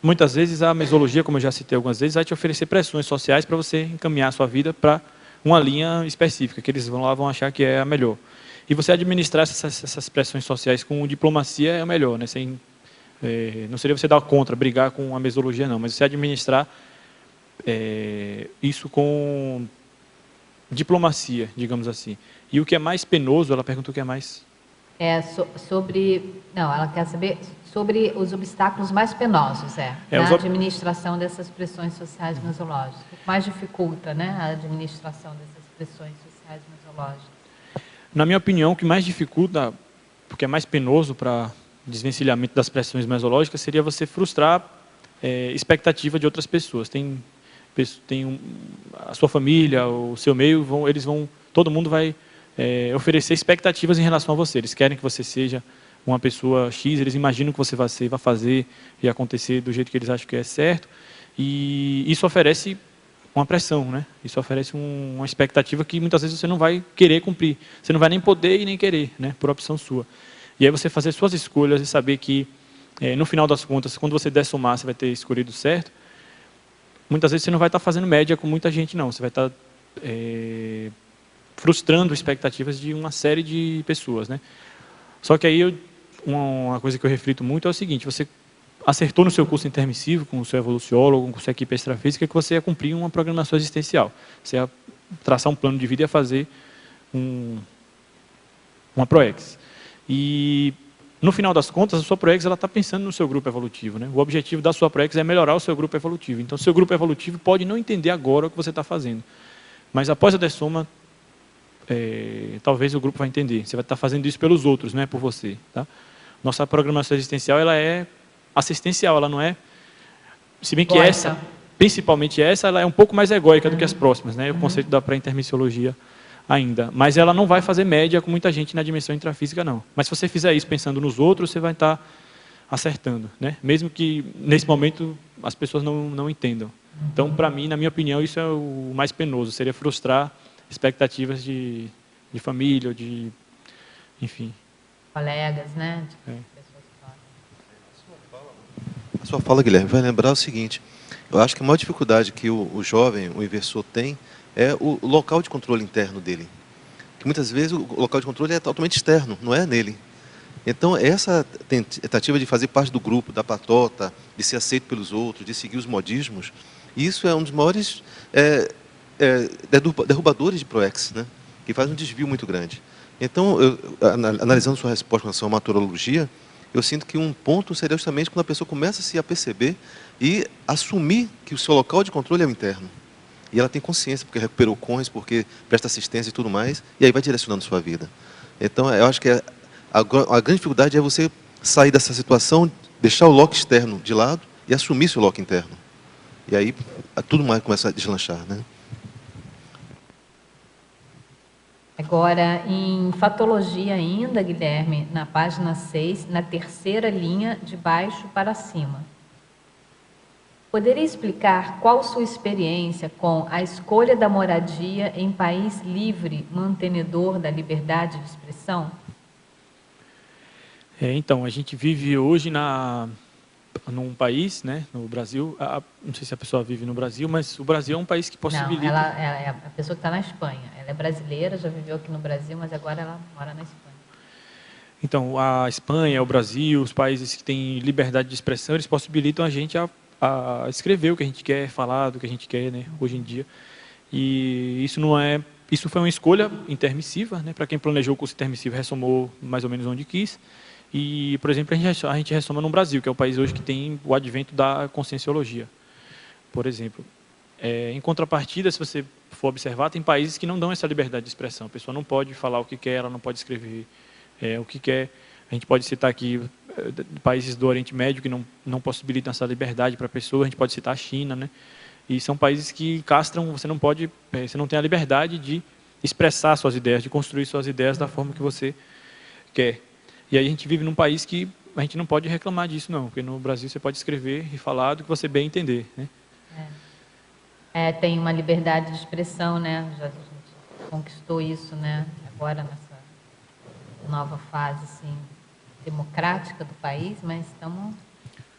S1: muitas vezes, a mesologia, como eu já citei algumas vezes, vai te oferecer pressões sociais para você encaminhar a sua vida para uma linha específica, que eles vão achar que é a melhor. E você administrar essas pressões sociais com diplomacia é o melhor, né? Não seria você dar contra, brigar com a mesologia, não, mas você administrar isso com diplomacia, digamos assim. E o que é mais penoso, ela perguntou o que é mais... ela quer saber sobre os obstáculos mais penosos, na administração dessas pressões sociais mesológicas. O que mais dificulta, né, a administração dessas pressões sociais mesológicas? Na minha opinião, o que mais dificulta, porque é mais penoso para desvencilhamento das pressões mesológicas, seria você frustrar expectativa de outras pessoas. A sua família, o seu meio, todo mundo vai oferecer expectativas em relação a você. Eles querem que você seja uma pessoa X, eles imaginam que você vai fazer e acontecer do jeito que eles acham que é certo, e isso oferece uma pressão, né? Isso oferece uma expectativa que muitas vezes você não vai querer cumprir, você não vai nem poder e nem querer, né? Por opção sua. E aí você fazer suas escolhas e saber que, no final das contas, quando você der somar, você vai ter escolhido certo, muitas vezes você não vai estar fazendo média com muita gente, não. Você vai estar frustrando expectativas de uma série de pessoas, né? Só que aí uma coisa que eu reflito muito é o seguinte: você acertou no seu curso intermissivo, com o seu evoluciólogo, com a sua equipe extrafísica, que você ia cumprir uma programação existencial. Você ia traçar um plano de vida e ia fazer uma PROEX. E no final das contas, a sua Proex está pensando no seu grupo evolutivo, né? O objetivo da sua Proex é melhorar o seu grupo evolutivo. Então, o seu grupo evolutivo pode não entender agora o que você está fazendo. Mas após a dessoma, talvez o grupo vai entender. Você vai estar fazendo isso pelos outros, não é por você. Tá? Nossa programação existencial ela é assistencial, ela não é... Se bem que essa, principalmente essa, ela é um pouco mais egóica do que as próximas, né? O conceito da pré-intermissiologia ainda. Mas ela não vai fazer média com muita gente na dimensão intrafísica, não. Mas se você fizer isso pensando nos outros, você vai estar acertando, né? Mesmo que, nesse momento, as pessoas não entendam. Então, para mim, na minha opinião, isso é o mais penoso. Seria frustrar expectativas de família, ou de... enfim.
S2: Colegas, né?
S6: A sua fala, Guilherme, vai lembrar o seguinte. Eu acho que a maior dificuldade que o jovem, o inversor tem, é o local de controle interno dele. Que muitas vezes o local de controle é totalmente externo, não é nele. Então, essa tentativa de fazer parte do grupo, da patota, de ser aceito pelos outros, de seguir os modismos, isso é um dos maiores derrubadores de Proex, né? Que faz um desvio muito grande. Então, analisando sua resposta com relação à maturologia, eu sinto que um ponto seria justamente quando a pessoa começa a se aperceber e assumir que o seu local de controle é o interno. E ela tem consciência, porque recuperou cons, porque presta assistência e tudo mais, e aí vai direcionando sua vida. Então, eu acho que a grande dificuldade é você sair dessa situação, deixar o loco externo de lado e assumir seu loco interno. E aí, tudo mais começa a deslanchar, né?
S2: Agora, em fatologia ainda, Guilherme, na página 6, na terceira linha, de baixo para cima. Poderia explicar qual sua experiência com a escolha da moradia em país livre, mantenedor da liberdade de expressão?
S1: Então, a gente vive hoje num país, né, no Brasil, não sei se a pessoa vive no Brasil, mas o Brasil é um país que possibilita...
S2: Não, ela é a pessoa que está na Espanha. Ela é brasileira, já viveu aqui no Brasil, mas agora ela mora na Espanha.
S1: Então, a Espanha, o Brasil, os países que têm liberdade de expressão, eles possibilitam a gente a escrever o que a gente quer, falar do que a gente quer, né, hoje em dia. E isso foi uma escolha intermissiva, né, para quem planejou o curso intermissivo, ressomou mais ou menos onde quis. E, por exemplo, a gente ressoma no Brasil, que é o país hoje que tem o advento da conscienciologia, por exemplo. Em contrapartida, se você for observar, tem países que não dão essa liberdade de expressão. A pessoa não pode falar o que quer, ela não pode escrever o que quer. A gente pode citar aqui países do Oriente Médio que não possibilitam essa liberdade para a pessoa. A gente pode citar a China, né? E são países que castram, você não tem a liberdade de expressar suas ideias, de construir suas ideias da forma que você quer. E aí a gente vive num país que a gente não pode reclamar disso, não. Porque no Brasil você pode escrever e falar do que você bem entender, né?
S2: Tem uma liberdade de expressão, né? A gente conquistou isso, né? Agora nessa nova fase, assim, democrática do país, mas estamos,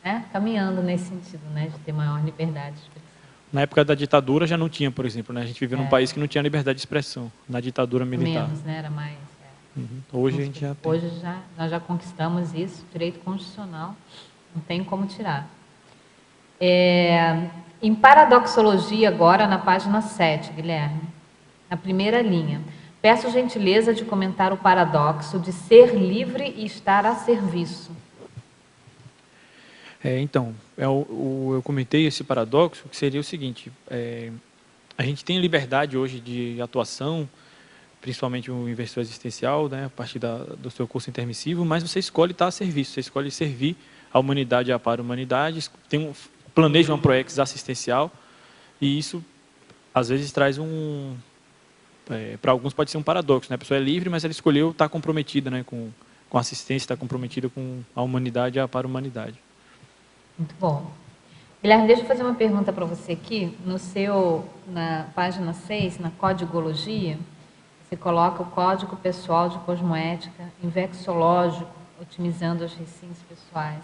S2: né, caminhando nesse sentido, né? De ter maior liberdade de expressão.
S1: Na época da ditadura já não tinha, por exemplo, né? A gente vivia num país que não tinha liberdade de expressão, na ditadura militar.
S2: Menos, né? Era mais...
S1: Hoje a gente já tem.
S2: Hoje nós já conquistamos isso, direito constitucional, não tem como tirar. Em paradoxologia agora, na página 7, Guilherme, na primeira linha. Peço gentileza de comentar o paradoxo de ser livre e estar a serviço.
S1: Então, eu comentei esse paradoxo, que seria o seguinte, a gente tem liberdade hoje de atuação, principalmente o inversor existencial, né, a partir do seu curso intermissivo, mas você escolhe estar a serviço, você escolhe servir a humanidade e a para-humanidade, planeja uma Proex assistencial, e isso, às vezes, traz para alguns pode ser um paradoxo, né? A pessoa é livre, mas ela escolheu estar comprometida, né, com a assistência, estar comprometida com a humanidade e a para-humanidade.
S2: Muito bom. Guilherme, deixa eu fazer uma pergunta para você aqui. Na página 6, na codigologia, você coloca o código pessoal de cosmoética invexológico, otimizando as recintos pessoais.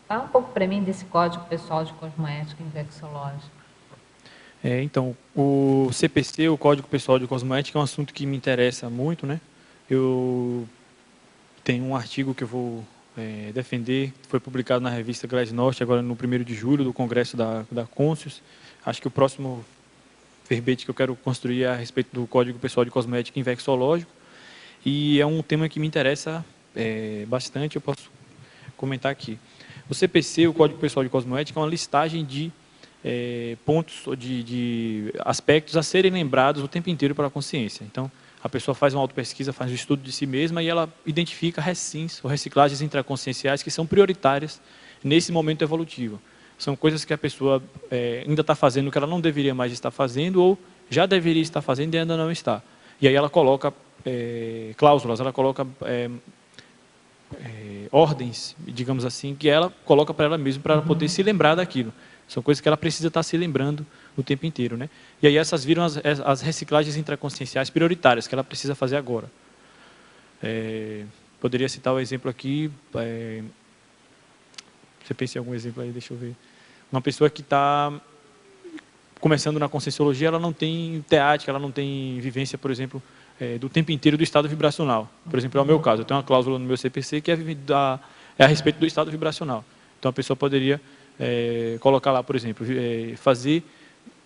S2: Fala um pouco para mim desse código pessoal de cosmoética invexológico.
S1: Então, o CPC, o Código Pessoal de Cosmoética, é um assunto que me interessa muito, né? Eu tenho um artigo que eu vou defender, foi publicado na revista Glasnost, agora no 1º de julho, do Congresso da Conscius. Acho que o próximo verbete que eu quero construir é a respeito do Código Pessoal de Cosmoética Invexológico, e é um tema que me interessa bastante. Eu posso comentar aqui. O CPC, o Código Pessoal de Cosmoética, é uma listagem de pontos, de aspectos a serem lembrados o tempo inteiro pela consciência. Então, a pessoa faz uma autopesquisa, faz um estudo de si mesma e ela identifica recins, ou reciclagens intraconscienciais que são prioritárias nesse momento evolutivo. São coisas que a pessoa ainda está fazendo que ela não deveria mais estar fazendo ou já deveria estar fazendo e ainda não está. E aí ela coloca cláusulas, ela coloca ordens, digamos assim, que ela coloca para ela mesma, para ela poder se lembrar daquilo. São coisas que ela precisa estar se lembrando o tempo inteiro, né? E aí essas viram as reciclagens intraconscienciais prioritárias, que ela precisa fazer agora. Poderia citar o exemplo aqui, você pensa em algum exemplo aí, deixa eu ver. Uma pessoa que está começando na Conscienciologia, ela não tem teática, ela não tem vivência, por exemplo, do tempo inteiro do estado vibracional. Por exemplo, é o meu caso, eu tenho uma cláusula no meu CPC que é a respeito do estado vibracional. Então a pessoa poderia colocar lá, por exemplo, fazer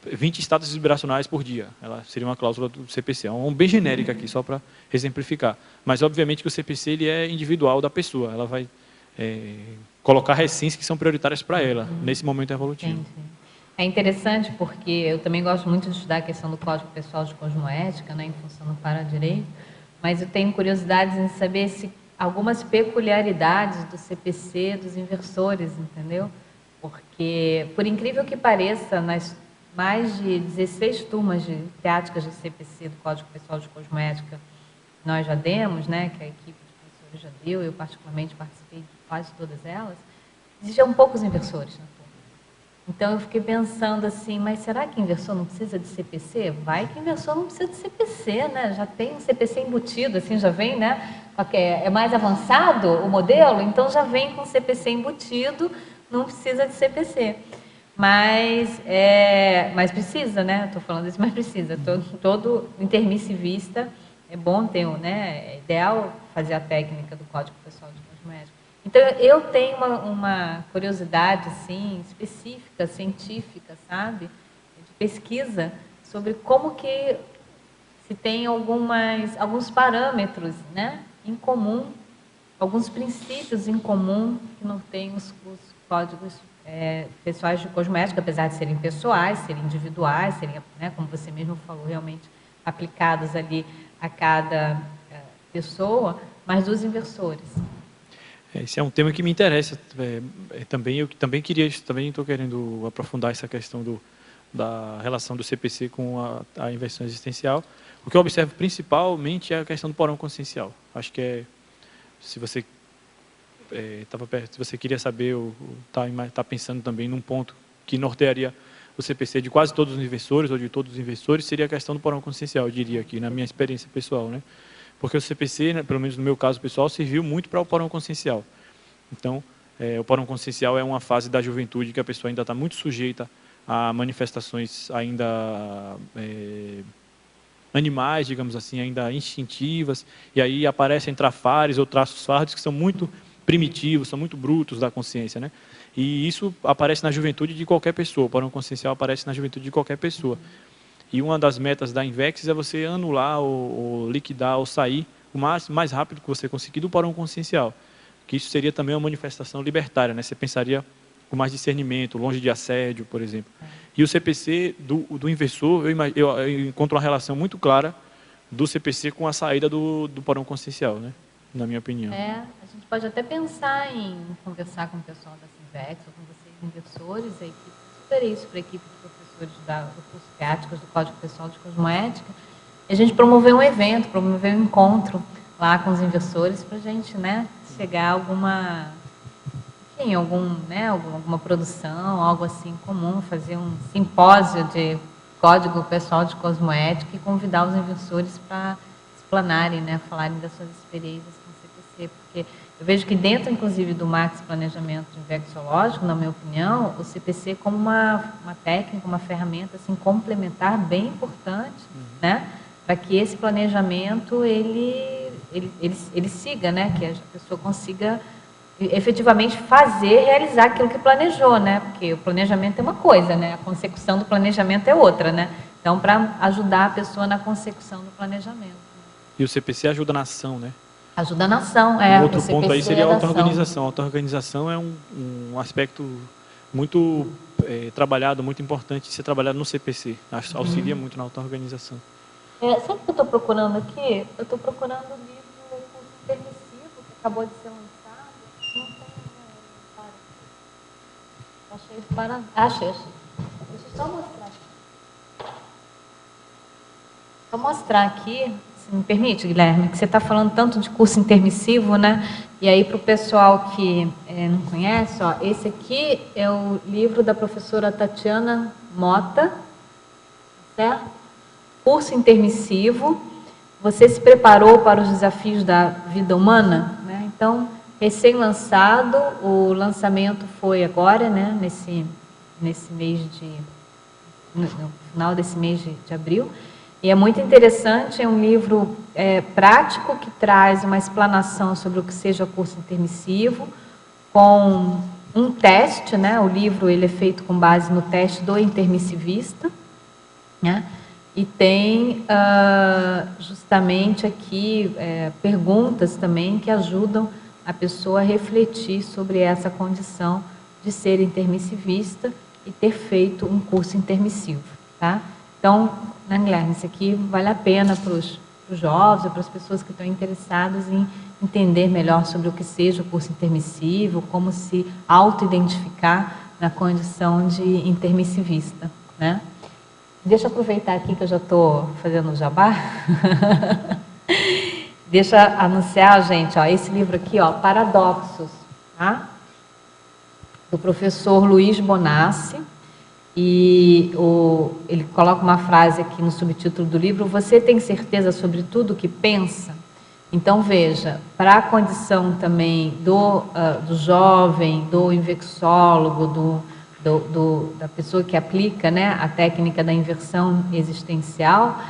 S1: 20 estados vibracionais por dia. Ela seria uma cláusula do CPC. É um bem genérica aqui, só para exemplificar. Mas, obviamente, que o CPC ele é individual da pessoa. Ela vai colocar recins que são prioritárias para ela, nesse momento evolutivo.
S2: Entendi. É interessante porque eu também gosto muito de estudar a questão do Código Pessoal de Cosmoética, né, em função do Paradireito, mas eu tenho curiosidades em saber se algumas peculiaridades do CPC dos inversores, entendeu? Porque, por incrível que pareça, nas mais de 16 turmas de teáticas de CPC do Código Pessoal de Cosmoética nós já demos, né, que a equipe de professores já deu, eu particularmente participei de quase todas elas, existiam poucos inversores na turma. Então eu fiquei pensando assim, mas será que inversor não precisa de CPC? Vai que inversor não precisa de CPC, né? Já tem um CPC embutido, assim, já vem, né? É mais avançado o modelo, então já vem com CPC embutido, não precisa de CPC. Mas precisa, né? Estou falando isso, mas precisa. Todo intermissivista é bom ter, né? É ideal fazer a técnica do Código Pessoal de Cosmoética. Então, eu tenho uma curiosidade, assim, específica, científica, sabe? De pesquisa sobre como que se tem alguns parâmetros, né? Em comum, alguns princípios em comum que não tem os códigos pessoais de cosmoética, apesar de serem pessoais, serem individuais, serem, né, como você mesmo falou, realmente aplicados ali a cada pessoa, mas dos inversores.
S1: Esse é um tema que me interessa também. Eu também estou querendo aprofundar essa questão da relação do CPC com a inversão existencial. O que eu observo principalmente é a questão do porão consciencial. Acho que se você se você queria saber ou está pensando também num ponto que nortearia o CPC de quase todos os inversores ou de todos os inversores, seria a questão do porão consciencial, eu diria aqui, na minha experiência pessoal, né? Porque o CPC, né, pelo menos no meu caso pessoal, serviu muito para o porão consciencial. Então, o porão consciencial é uma fase da juventude que a pessoa ainda está muito sujeita a manifestações ainda animais, digamos assim, ainda instintivas, e aí aparecem trafares ou traços fáricos que são muito primitivos, são muito brutos da consciência, né? E isso aparece na juventude de qualquer pessoa, o porão consciencial aparece na juventude de qualquer pessoa. E uma das metas da Invex é você anular ou liquidar ou sair o mais rápido que você conseguir do porão consciencial, que isso seria também uma manifestação libertária, né? Você pensaria com mais discernimento, longe de assédio, por exemplo. E o CPC do inversor, eu encontro uma relação muito clara do CPC com a saída do porão consciencial, né? Na minha opinião.
S2: A gente pode até pensar em conversar com o pessoal da Sinvex ou com vocês inversores, a equipe, super isso para a equipe de professores do curso Teáticas do Código Pessoal de Cosmoética, e a gente promover um evento, promover um encontro lá com os inversores para a gente, né, chegar a alguma produção, algo assim comum, fazer um simpósio de Código Pessoal de Cosmoética e convidar os inversores para explanarem, né, falarem das suas experiências com o CPC, porque eu vejo que dentro, inclusive, do Max Planejamento Infecciológico, na minha opinião, o CPC como uma técnica, uma ferramenta assim, complementar bem importante, né, para que esse planejamento ele siga, né, que a pessoa consiga efetivamente realizar aquilo que planejou, né, porque o planejamento é uma coisa, né, a consecução do planejamento é outra, né, então para ajudar a pessoa na consecução do planejamento.
S1: E o CPC ajuda na ação, né?
S2: Ajuda a nação,
S1: Outro
S2: você
S1: ponto aí seria a
S2: percebe ação.
S1: auto-organização. A auto-organização é um aspecto muito trabalhado, muito importante de ser trabalhado no CPC. Auxilia muito na auto-organização.
S2: Sabe o que eu estou procurando aqui? Eu estou procurando o livro Curso Intermissivo, que acabou de ser lançado. Não tem Achei. Deixa eu só mostrar aqui. Vou mostrar aqui, se me permite, Guilherme, que você está falando tanto de curso intermissivo, né? E aí, para o pessoal que não conhece, ó, esse aqui é o livro da professora Tatiana Mota, certo? Curso intermissivo. Você se preparou para os desafios da vida humana? Né? Então, recém-lançado, o lançamento foi agora, né? Nesse mês no final desse mês de abril. E é muito interessante, é um livro prático que traz uma explanação sobre o que seja curso intermissivo, com um teste, né? O livro ele é feito com base no teste do intermissivista, né? E tem justamente aqui perguntas também que ajudam a pessoa a refletir sobre essa condição de ser intermissivista e ter feito um curso intermissivo, tá? Então, né, Guilherme, isso aqui vale a pena para os jovens, para as pessoas que estão interessadas em entender melhor sobre o que seja o curso intermissivo, como se auto-identificar na condição de intermissivista, né? Deixa eu aproveitar aqui que eu já estou fazendo o jabá. Deixa eu anunciar, gente, ó, esse livro aqui, ó, Paradoxos, tá? Do professor Luiz Bonassi. E ele coloca uma frase aqui no subtítulo do livro: você tem certeza sobre tudo o que pensa? Então, veja, para a condição também do jovem, do invexólogo, da pessoa que aplica, né, a técnica da inversão existencial,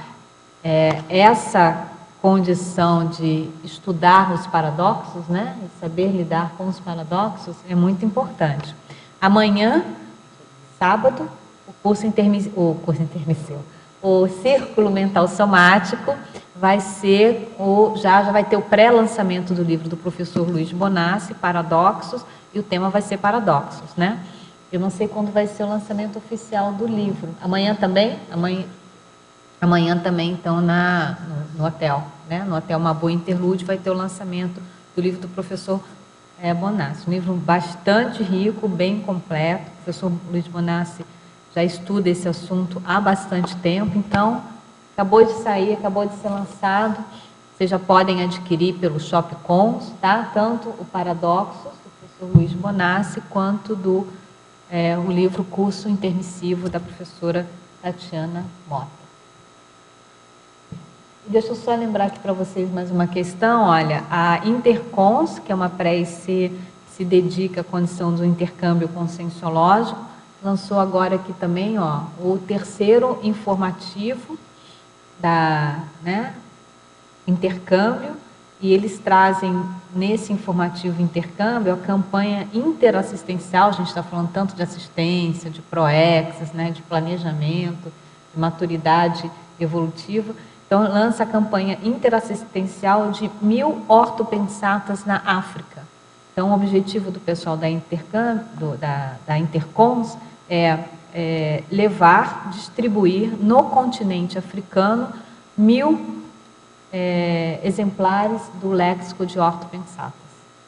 S2: essa condição de estudar os paradoxos, né, e saber lidar com os paradoxos é muito importante. Amanhã, sábado, o Círculo Mental Somático vai ser já vai ter o pré-lançamento do livro do professor Luiz Bonassi, Paradoxos, e o tema vai ser Paradoxos, né? Eu não sei quando vai ser o lançamento oficial do livro. Amanhã também? Amanhã também, então, no hotel, né? No Hotel Mabu Interlude vai ter o lançamento do livro do professor Bonassi. Um livro bastante rico, bem completo. O professor Luiz Bonassi já estuda esse assunto há bastante tempo, então, acabou de sair, acabou de ser lançado. Vocês já podem adquirir pelo Shopcons, tá? Tanto o Paradoxos, do professor Luiz Bonassi, quanto o livro Curso Intermissivo, da professora Tatiana Mota. E deixa eu só lembrar aqui para vocês mais uma questão. Olha, a Intercons, que é uma pré-IC que se dedica à condição do intercâmbio conscienciológico, lançou agora aqui também, ó, o terceiro informativo intercâmbio, e eles trazem nesse informativo intercâmbio a campanha interassistencial. A gente está falando tanto de assistência, de proexas, né, de planejamento, de maturidade evolutiva. Então, lança a campanha interassistencial de 1000 ortopensatas na África. Então, o objetivo do pessoal da Intercons é distribuir no continente africano 1000 exemplares do léxico de ortopensatas.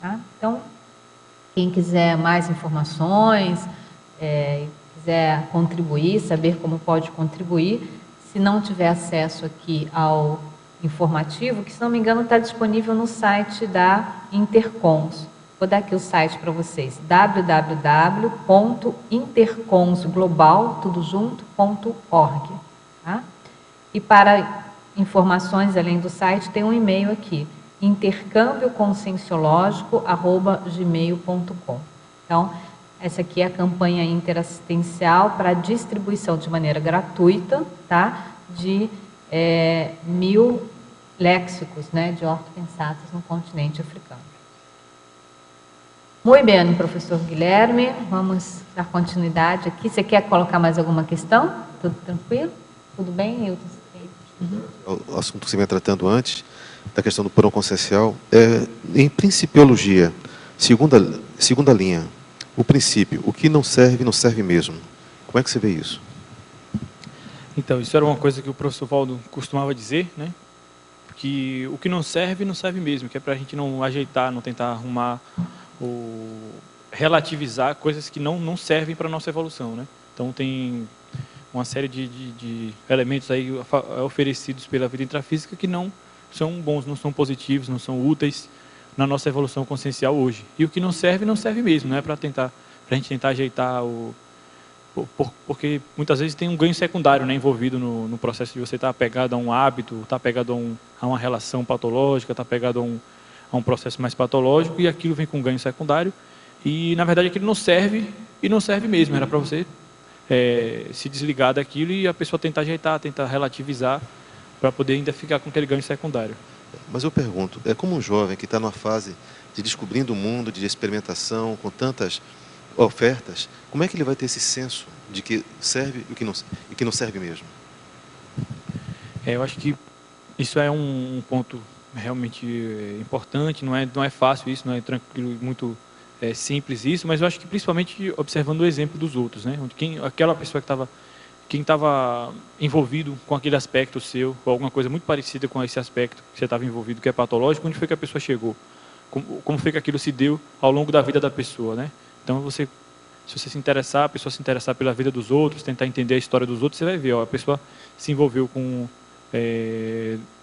S2: Tá? Então, quem quiser mais informações, quiser contribuir, saber como pode contribuir, se não tiver acesso aqui ao informativo, que se não me engano está disponível no site da Intercons. Vou dar aqui o site para vocês, www.interconsglobal.org. Tá? E para informações além do site, tem um e-mail aqui, intercâmbioconscienciológico@gmail.com. Então, essa aqui é a campanha interassistencial para distribuição de maneira gratuita, tá? De 1000 léxicos, né, de ortopensatas no continente africano. Muito bem, professor Guilherme, vamos dar continuidade aqui. Você quer colocar mais alguma questão? Tudo tranquilo? Tudo bem, Hilton?
S6: O assunto que você vinha tratando antes, da questão do porão consciencial. Em principiologia, segunda linha, o princípio, o que não serve mesmo. Como é que você vê isso?
S1: Então, isso era uma coisa que o professor Valdo costumava dizer, né? Que o que não serve mesmo, que é para a gente não ajeitar, não tentar arrumar ou relativizar coisas que não servem para a nossa evolução, né? Então, tem uma série de elementos aí oferecidos pela vida intrafísica que não são bons, não são positivos, não são úteis na nossa evolução consciencial hoje. E o que não serve mesmo, não é para a gente tentar ajeitar porque muitas vezes tem um ganho secundário, né, envolvido no processo de você estar apegado a um hábito, estar apegado a uma relação patológica, estar apegado a um processo mais patológico, e aquilo vem com um ganho secundário, e na verdade aquilo não serve mesmo, era para você se desligar daquilo e a pessoa tentar ajeitar, tentar relativizar, para poder ainda ficar com aquele ganho secundário.
S6: Mas eu pergunto, como um jovem que está numa fase de descobrindo o mundo, de experimentação, com tantas ofertas, como é que ele vai ter esse senso de que serve e que não serve mesmo?
S1: Eu acho que isso é um ponto realmente importante, não é fácil isso, não é tranquilo, muito simples isso, mas eu acho que principalmente observando o exemplo dos outros, né? Aquela pessoa quem estava envolvido com aquele aspecto seu, ou alguma coisa muito parecida com esse aspecto que você estava envolvido, que é patológico, onde foi que a pessoa chegou? Como foi que aquilo se deu ao longo da vida da pessoa, né? Então, se você se interessar, a pessoa se interessar pela vida dos outros, tentar entender a história dos outros, você vai ver, a pessoa se envolveu com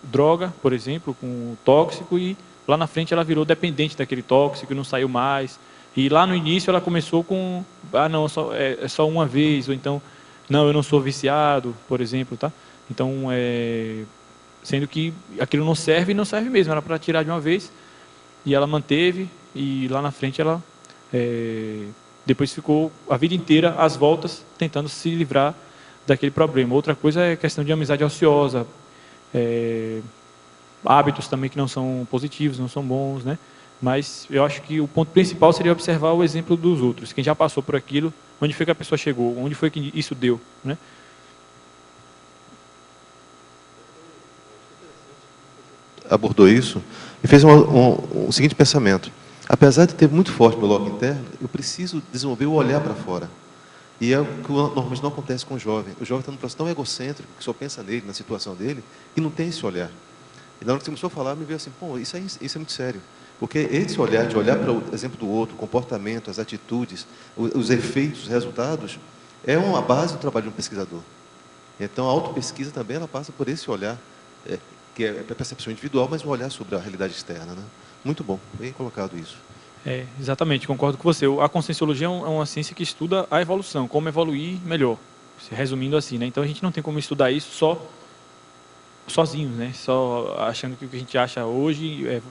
S1: droga, por exemplo, com tóxico, e lá na frente ela virou dependente daquele tóxico e não saiu mais. E lá no início ela começou com, não, é só uma vez, ou então, não, eu não sou viciado, por exemplo, tá? Então, sendo que aquilo não serve mesmo, era para tirar de uma vez, e ela manteve, e lá na frente ela depois ficou a vida inteira às voltas tentando se livrar daquele problema. Outra coisa é a questão de amizade ociosa, hábitos também que não são positivos, não são bons, né? Mas eu acho que o ponto principal seria observar o exemplo dos outros, quem já passou por aquilo, onde foi que a pessoa chegou, onde foi que isso deu, né?
S6: Abordou isso e fez um seguinte pensamento: apesar de ter muito forte meu bloco interno, eu preciso desenvolver o olhar para fora. E é o que normalmente não acontece com o jovem. O jovem está num processo tão egocêntrico, que só pensa nele, na situação dele, e não tem esse olhar. E na hora que você começou a falar, me veio assim, pô, isso é muito sério. Porque esse olhar, de olhar para o exemplo do outro, o comportamento, as atitudes, os efeitos, os resultados, é uma base do trabalho de um pesquisador. Então, a autopesquisa também ela passa por esse olhar, que é a percepção individual, mas um olhar sobre a realidade externa, né? Muito bom, bem colocado isso.
S1: Exatamente, concordo com você. A conscienciologia é uma ciência que estuda a evolução, como evoluir melhor, resumindo assim, né? Então a gente não tem como estudar isso sozinhos, né? Só achando que o que a gente acha hoje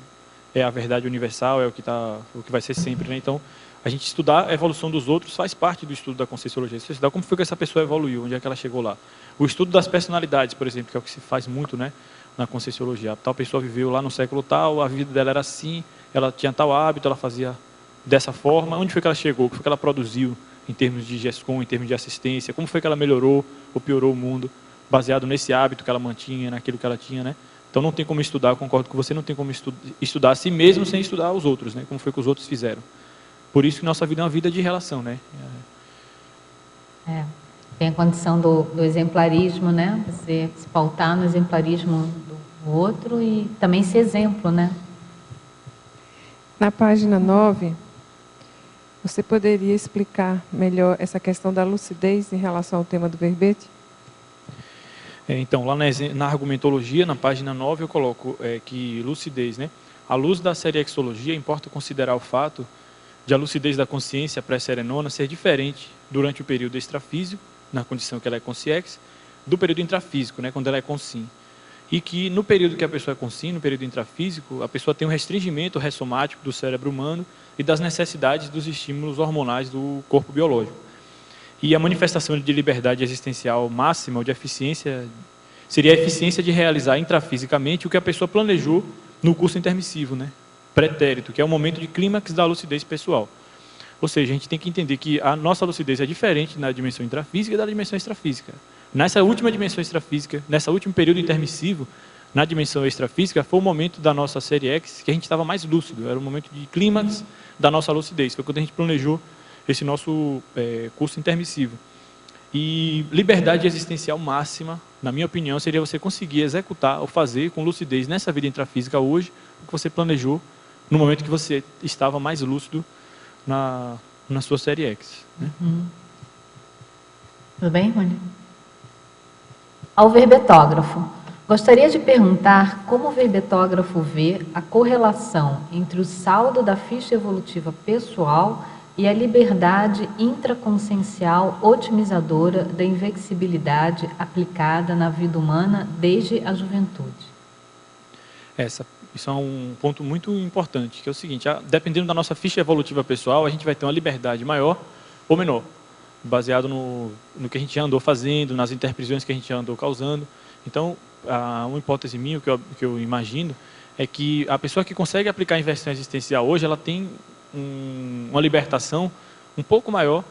S1: é a verdade universal, é o que vai ser sempre, né? Então a gente estudar a evolução dos outros faz parte do estudo da conscienciologia. Você estudar como foi que essa pessoa evoluiu, onde é que ela chegou lá. O estudo das personalidades, por exemplo, que é o que se faz muito, né, na conscienciologia. Tal pessoa viveu lá no século tal, a vida dela era assim, ela tinha tal hábito, ela fazia dessa forma. Onde foi que ela chegou? O que foi que ela produziu em termos de GESCOM, em termos de assistência? Como foi que ela melhorou ou piorou o mundo, baseado nesse hábito que ela mantinha, naquilo que ela tinha, né? Então não tem como estudar, eu concordo com você, não tem como estudar a si mesmo sem estudar os outros, né? Como foi que os outros fizeram. Por isso que nossa vida é uma vida de relação, né?
S2: Tem a condição do exemplarismo, né? Você se pautar no exemplarismo do outro e também ser exemplo, né?
S3: Na página 9, você poderia explicar melhor essa questão da lucidez em relação ao tema do verbete?
S1: Então, lá na argumentologia, na página 9, eu coloco que lucidez, né? À luz da seriexologia, importa considerar o fato de a lucidez da consciência pré-serenona ser diferente durante o período extrafísico, na condição que ela é consciex, do período intrafísico, né, quando ela é consim. E que no período que a pessoa é consim, no período intrafísico, a pessoa tem um restringimento ressomático do cérebro humano e das necessidades dos estímulos hormonais do corpo biológico. E a manifestação de liberdade existencial máxima ou de eficiência seria a eficiência de realizar intrafisicamente o que a pessoa planejou no curso intermissivo, né, pretérito, que é o momento de clímax da lucidez pessoal. Ou seja, a gente tem que entender que a nossa lucidez é diferente na dimensão intrafísica e da dimensão extrafísica. Nessa última dimensão extrafísica, nesse último período intermissivo, na dimensão extrafísica, foi o momento da nossa série X que a gente estava mais lúcido, era o momento de clímax da nossa lucidez, foi quando a gente planejou esse nosso curso intermissivo. E liberdade existencial máxima, na minha opinião, seria você conseguir executar ou fazer com lucidez nessa vida intrafísica hoje o que você planejou no momento que você estava mais lúcido na sua série X. Né?
S2: Tudo bem, Rony? Ao verbetógrafo, gostaria de perguntar como o verbetógrafo vê a correlação entre o saldo da ficha evolutiva pessoal e a liberdade intraconsciencial otimizadora da invexibilidade aplicada na vida humana desde a juventude.
S1: Isso é um ponto muito importante, que é o seguinte, dependendo da nossa ficha evolutiva pessoal, a gente vai ter uma liberdade maior ou menor, baseado no que a gente andou fazendo, nas interprisões que a gente andou causando. Então, uma hipótese minha, que eu imagino, é que a pessoa que consegue aplicar a inversão existencial hoje, ela tem uma libertação um pouco maior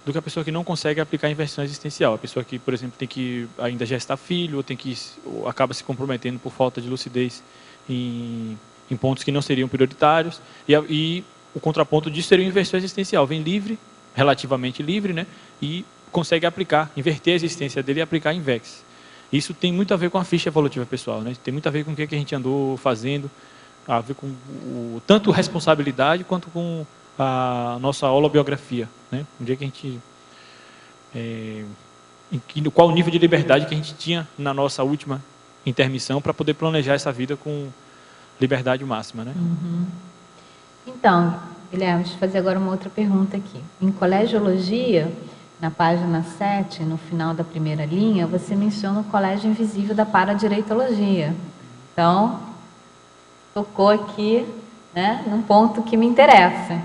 S1: do que a pessoa que não consegue aplicar a inversão existencial. A pessoa que, por exemplo, tem que ainda gestar filho, ou acaba se comprometendo por falta de lucidez em pontos que não seriam prioritários, e o contraponto disso seria a inversão existencial. Vem livre, relativamente livre, né, e consegue aplicar, inverter a existência dele e aplicar a invex. Isso tem muito a ver com a ficha evolutiva pessoal, né? Tem muito a ver com o que a gente andou fazendo, a ver com tanto responsabilidade quanto com a nossa holobiografia, né? Um dia que a gente qual o nível de liberdade que a gente tinha na nossa última intermissão para poder planejar essa vida com liberdade máxima, né?
S2: Então, Guilherme, deixa eu fazer agora uma outra pergunta aqui. Em Colegiologia, na página 7, no final da primeira linha, você menciona o colégio invisível da paradireitologia. Então, tocou aqui, né, num ponto que me interessa.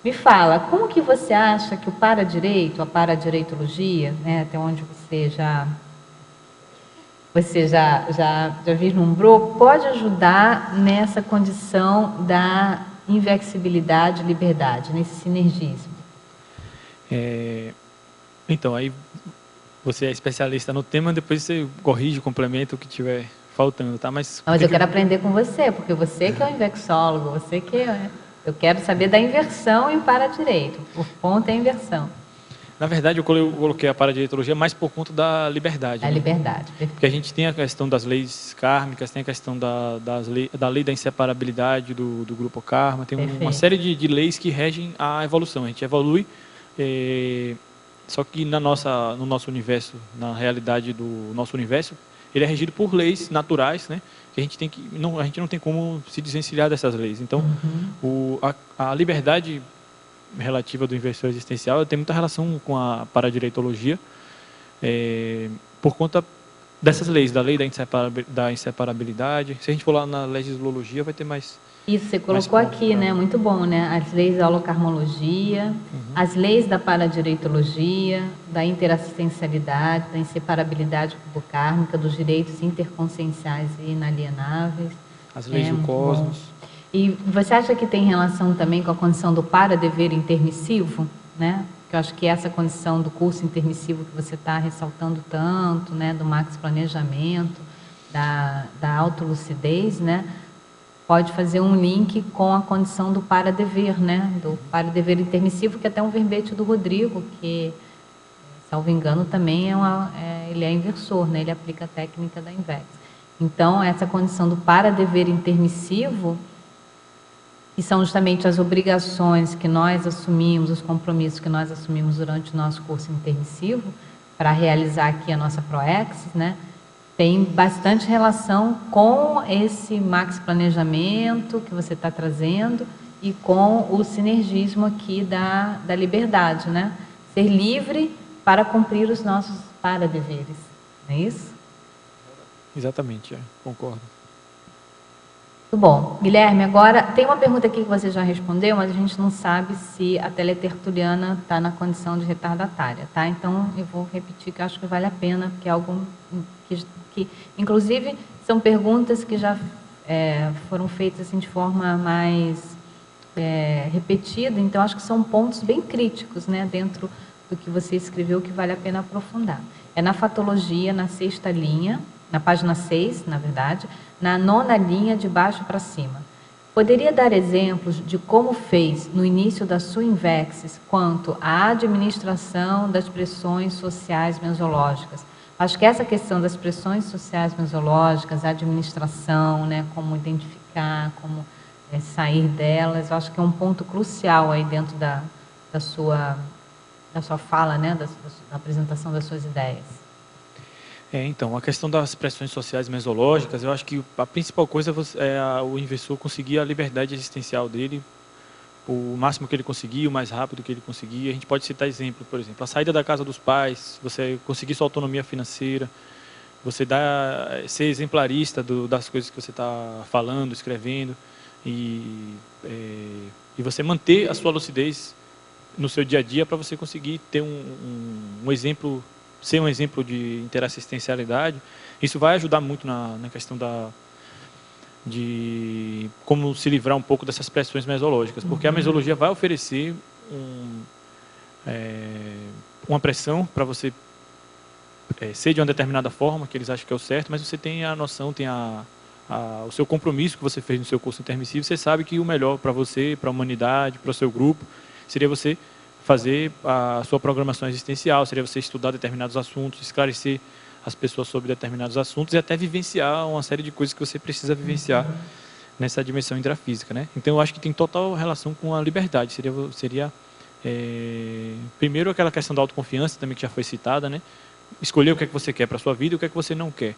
S2: Me fala, como que você acha que o paradireito, a paradireitologia, né, até onde você já vislumbrou, pode ajudar nessa condição da invexibilidade e liberdade, nesse sinergismo?
S1: Então, aí você é especialista no tema, depois você corrige, complementa o que tiver faltando, tá? Mas
S2: eu quero aprender com você, porque você que é o invexólogo, você que eu quero saber da inversão e o paradireito. O ponto é a inversão.
S1: Na verdade, eu coloquei a paradireitologia mais por conta da liberdade.
S2: Da liberdade, perfeito.
S1: Porque a gente tem a questão das leis kármicas, tem a questão da lei da inseparabilidade do grupo karma, tem uma série de leis que regem a evolução. A gente evolui, só que no nosso universo, na realidade do nosso universo, ele é regido por leis naturais, né? Que a gente não tem como se desvencilhar dessas leis. Então, a liberdade relativa do inversor existencial tem muita relação com a paradireitologia, por conta dessas leis, da lei da inseparabilidade. Se a gente for lá na legislologia, vai ter mais...
S2: Isso, você colocou aqui, né? Muito bom, né? As leis da holocarmologia, as leis da paradireitologia, da interassistencialidade, da inseparabilidade carbokármica, dos direitos interconscienciais e inalienáveis.
S1: As leis do cosmos.
S2: Bom. E você acha que tem relação também com a condição do para-dever intermissivo, né? Que eu acho que essa condição do curso intermissivo que você está ressaltando tanto, né? Do max planejamento, da autolucidez, né? Pode fazer um link com a condição do para-dever, né? Do para-dever intermissivo, que é até um verbete do Rodrigo, que, salvo engano, também ele é inversor, né? Ele aplica a técnica da invex. Então, essa condição do para-dever intermissivo, que são justamente as obrigações que nós assumimos, os compromissos que nós assumimos durante o nosso curso intermissivo, para realizar aqui a nossa ProEx, né? Tem bastante relação com esse max planejamento que você está trazendo e com o sinergismo aqui da liberdade, né? Ser livre para cumprir os nossos para-deveres, não é isso?
S1: Exatamente, concordo.
S2: Muito bom. Guilherme, agora tem uma pergunta aqui que você já respondeu, mas a gente não sabe se a teletertuliana está na condição de retardatária, tá? Então, eu vou repetir que eu acho que vale a pena, porque é algo que inclusive, são perguntas que já foram feitas assim, de forma mais repetida, então acho que são pontos bem críticos, né, dentro do que você escreveu, que vale a pena aprofundar. É na fatologia, na 6ª linha, na página 6, na verdade, na 9ª linha de baixo para cima. Poderia dar exemplos de como fez no início da sua Invexis quanto à administração das pressões sociais mesológicas? Acho que essa questão das pressões sociais mesológicas, a administração, né, como identificar, como sair delas, acho que é um ponto crucial aí dentro da sua fala, né, da apresentação das suas ideias.
S1: Então, a questão das pressões sociais mesológicas, eu acho que a principal coisa é o investidor conseguir a liberdade existencial dele, o máximo que ele conseguir, o mais rápido que ele conseguir. A gente pode citar exemplo, por exemplo, a saída da casa dos pais, você conseguir sua autonomia financeira, você ser exemplarista das coisas que você está falando, escrevendo, e você manter a sua lucidez no seu dia a dia para você conseguir ter um exemplo, ser um exemplo de interassistencialidade. Isso vai ajudar muito na questão de como se livrar um pouco dessas pressões mesológicas, porque a mesologia vai oferecer uma pressão para você ser de uma determinada forma, que eles acham que é o certo, mas você tem a noção, tem o seu compromisso que você fez no seu curso intermissivo, você sabe que o melhor para você, para a humanidade, para o seu grupo, seria você fazer a sua programação existencial, seria você estudar determinados assuntos, esclarecer as pessoas sobre determinados assuntos e até vivenciar uma série de coisas que você precisa vivenciar nessa dimensão intrafísica, né? Então, eu acho que tem total relação com a liberdade. Seria primeiro aquela questão da autoconfiança também que já foi citada, né? Escolher o que é que você quer para a sua vida e o que é que você não quer.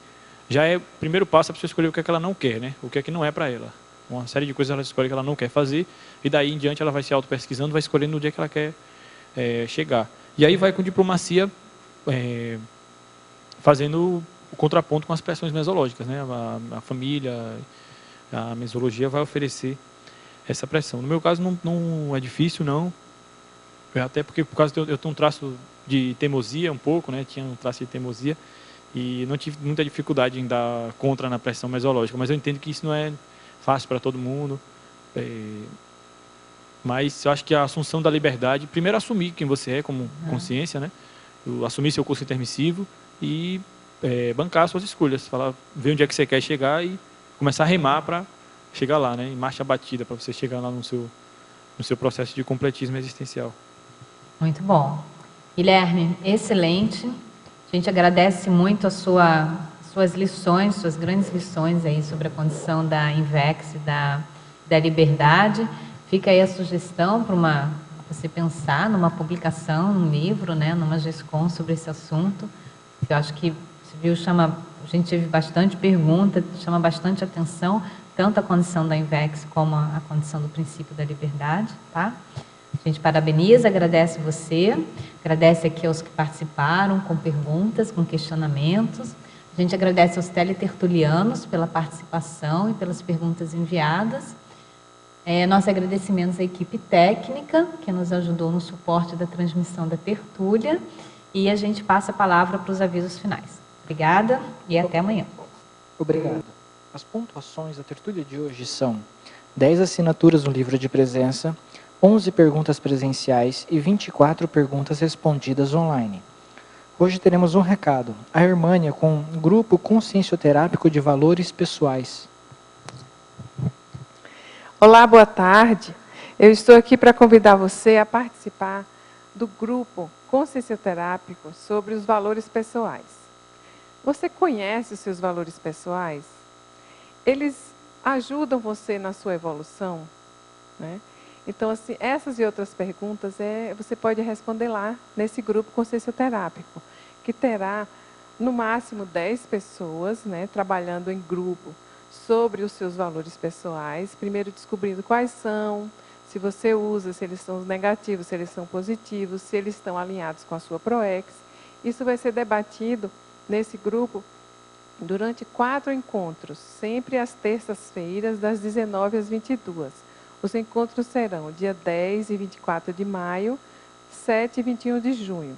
S1: Já é o primeiro passo a pessoa escolher o que é que ela não quer, né? O que é que não é para ela. Uma série de coisas ela escolhe que ela não quer fazer e daí em diante ela vai se auto-pesquisando, vai escolhendo no dia que ela quer chegar. E aí vai com diplomacia fazendo o contraponto com as pressões mesológicas, né? A família, a mesologia vai oferecer essa pressão. No meu caso não é difícil, não. Até porque por causa eu tenho um traço de teimosia um pouco, né? Tinha um traço de teimosia e não tive muita dificuldade em dar contra na pressão mesológica, mas eu entendo que isso não é fácil para todo mundo. Mas eu acho que a assunção da liberdade, primeiro assumir quem você é como consciência, né? Assumir seu curso intermissivo e bancar suas escolhas, ver onde é que você quer chegar e começar a remar para chegar lá, né? Em marcha batida, para você chegar lá no seu processo de completismo existencial.
S2: Muito bom. Guilherme, excelente. A gente agradece muito suas lições, suas grandes lições aí sobre a condição da Invex, da liberdade. Fica aí a sugestão para você pensar numa publicação, num livro, né, numa GESCOM sobre esse assunto. Eu acho que, você viu, a gente teve bastante pergunta, chama bastante atenção, tanto a condição da Invex como a condição do princípio da liberdade, tá? A gente parabeniza, agradece você, agradece aqui aos que participaram com perguntas, com questionamentos. A gente agradece aos teletertulianos pela participação e pelas perguntas enviadas. Nossos agradecimentos à equipe técnica, que nos ajudou no suporte da transmissão da tertúlia. E a gente passa a palavra para os avisos finais. Obrigada e até amanhã.
S7: Obrigado. As pontuações da tertúlia de hoje são 10 assinaturas no livro de presença, 11 perguntas presenciais e 24 perguntas respondidas online. Hoje teremos um recado. A Hermânia com o Grupo Consciencioterápico de Valores Pessoais.
S3: Olá, boa tarde. Eu estou aqui para convidar você a participar do grupo consciencioterápico sobre os valores pessoais. Você conhece os seus valores pessoais? Eles ajudam você na sua evolução, né? Então, assim, essas e outras perguntas você pode responder lá nesse grupo consciencioterápico, que terá no máximo 10 pessoas, né, trabalhando em grupo sobre os seus valores pessoais, primeiro descobrindo quais são, se você usa, se eles são negativos, se eles são positivos, se eles estão alinhados com a sua PROEX. Isso vai ser debatido nesse grupo durante 4 encontros, sempre às terças-feiras, das 19 às 22. Os encontros serão dia 10 e 24 de maio, 7 e 21 de junho.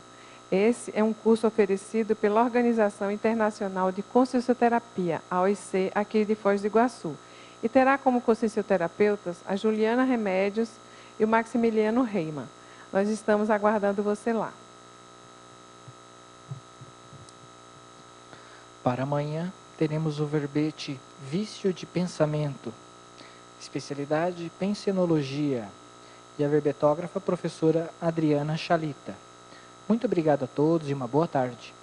S3: Esse é um curso oferecido pela Organização Internacional de Consciencioterapia, a OIC, aqui de Foz do Iguaçu. E terá como consciencioterapeutas a Juliana Remédios e o Maximiliano Reimann. Nós estamos aguardando você lá.
S7: Para amanhã, teremos o verbete Vício de Pensamento, especialidade Pensenologia, e a verbetógrafa professora Adriana Chalita. Muito obrigado a todos e uma boa tarde.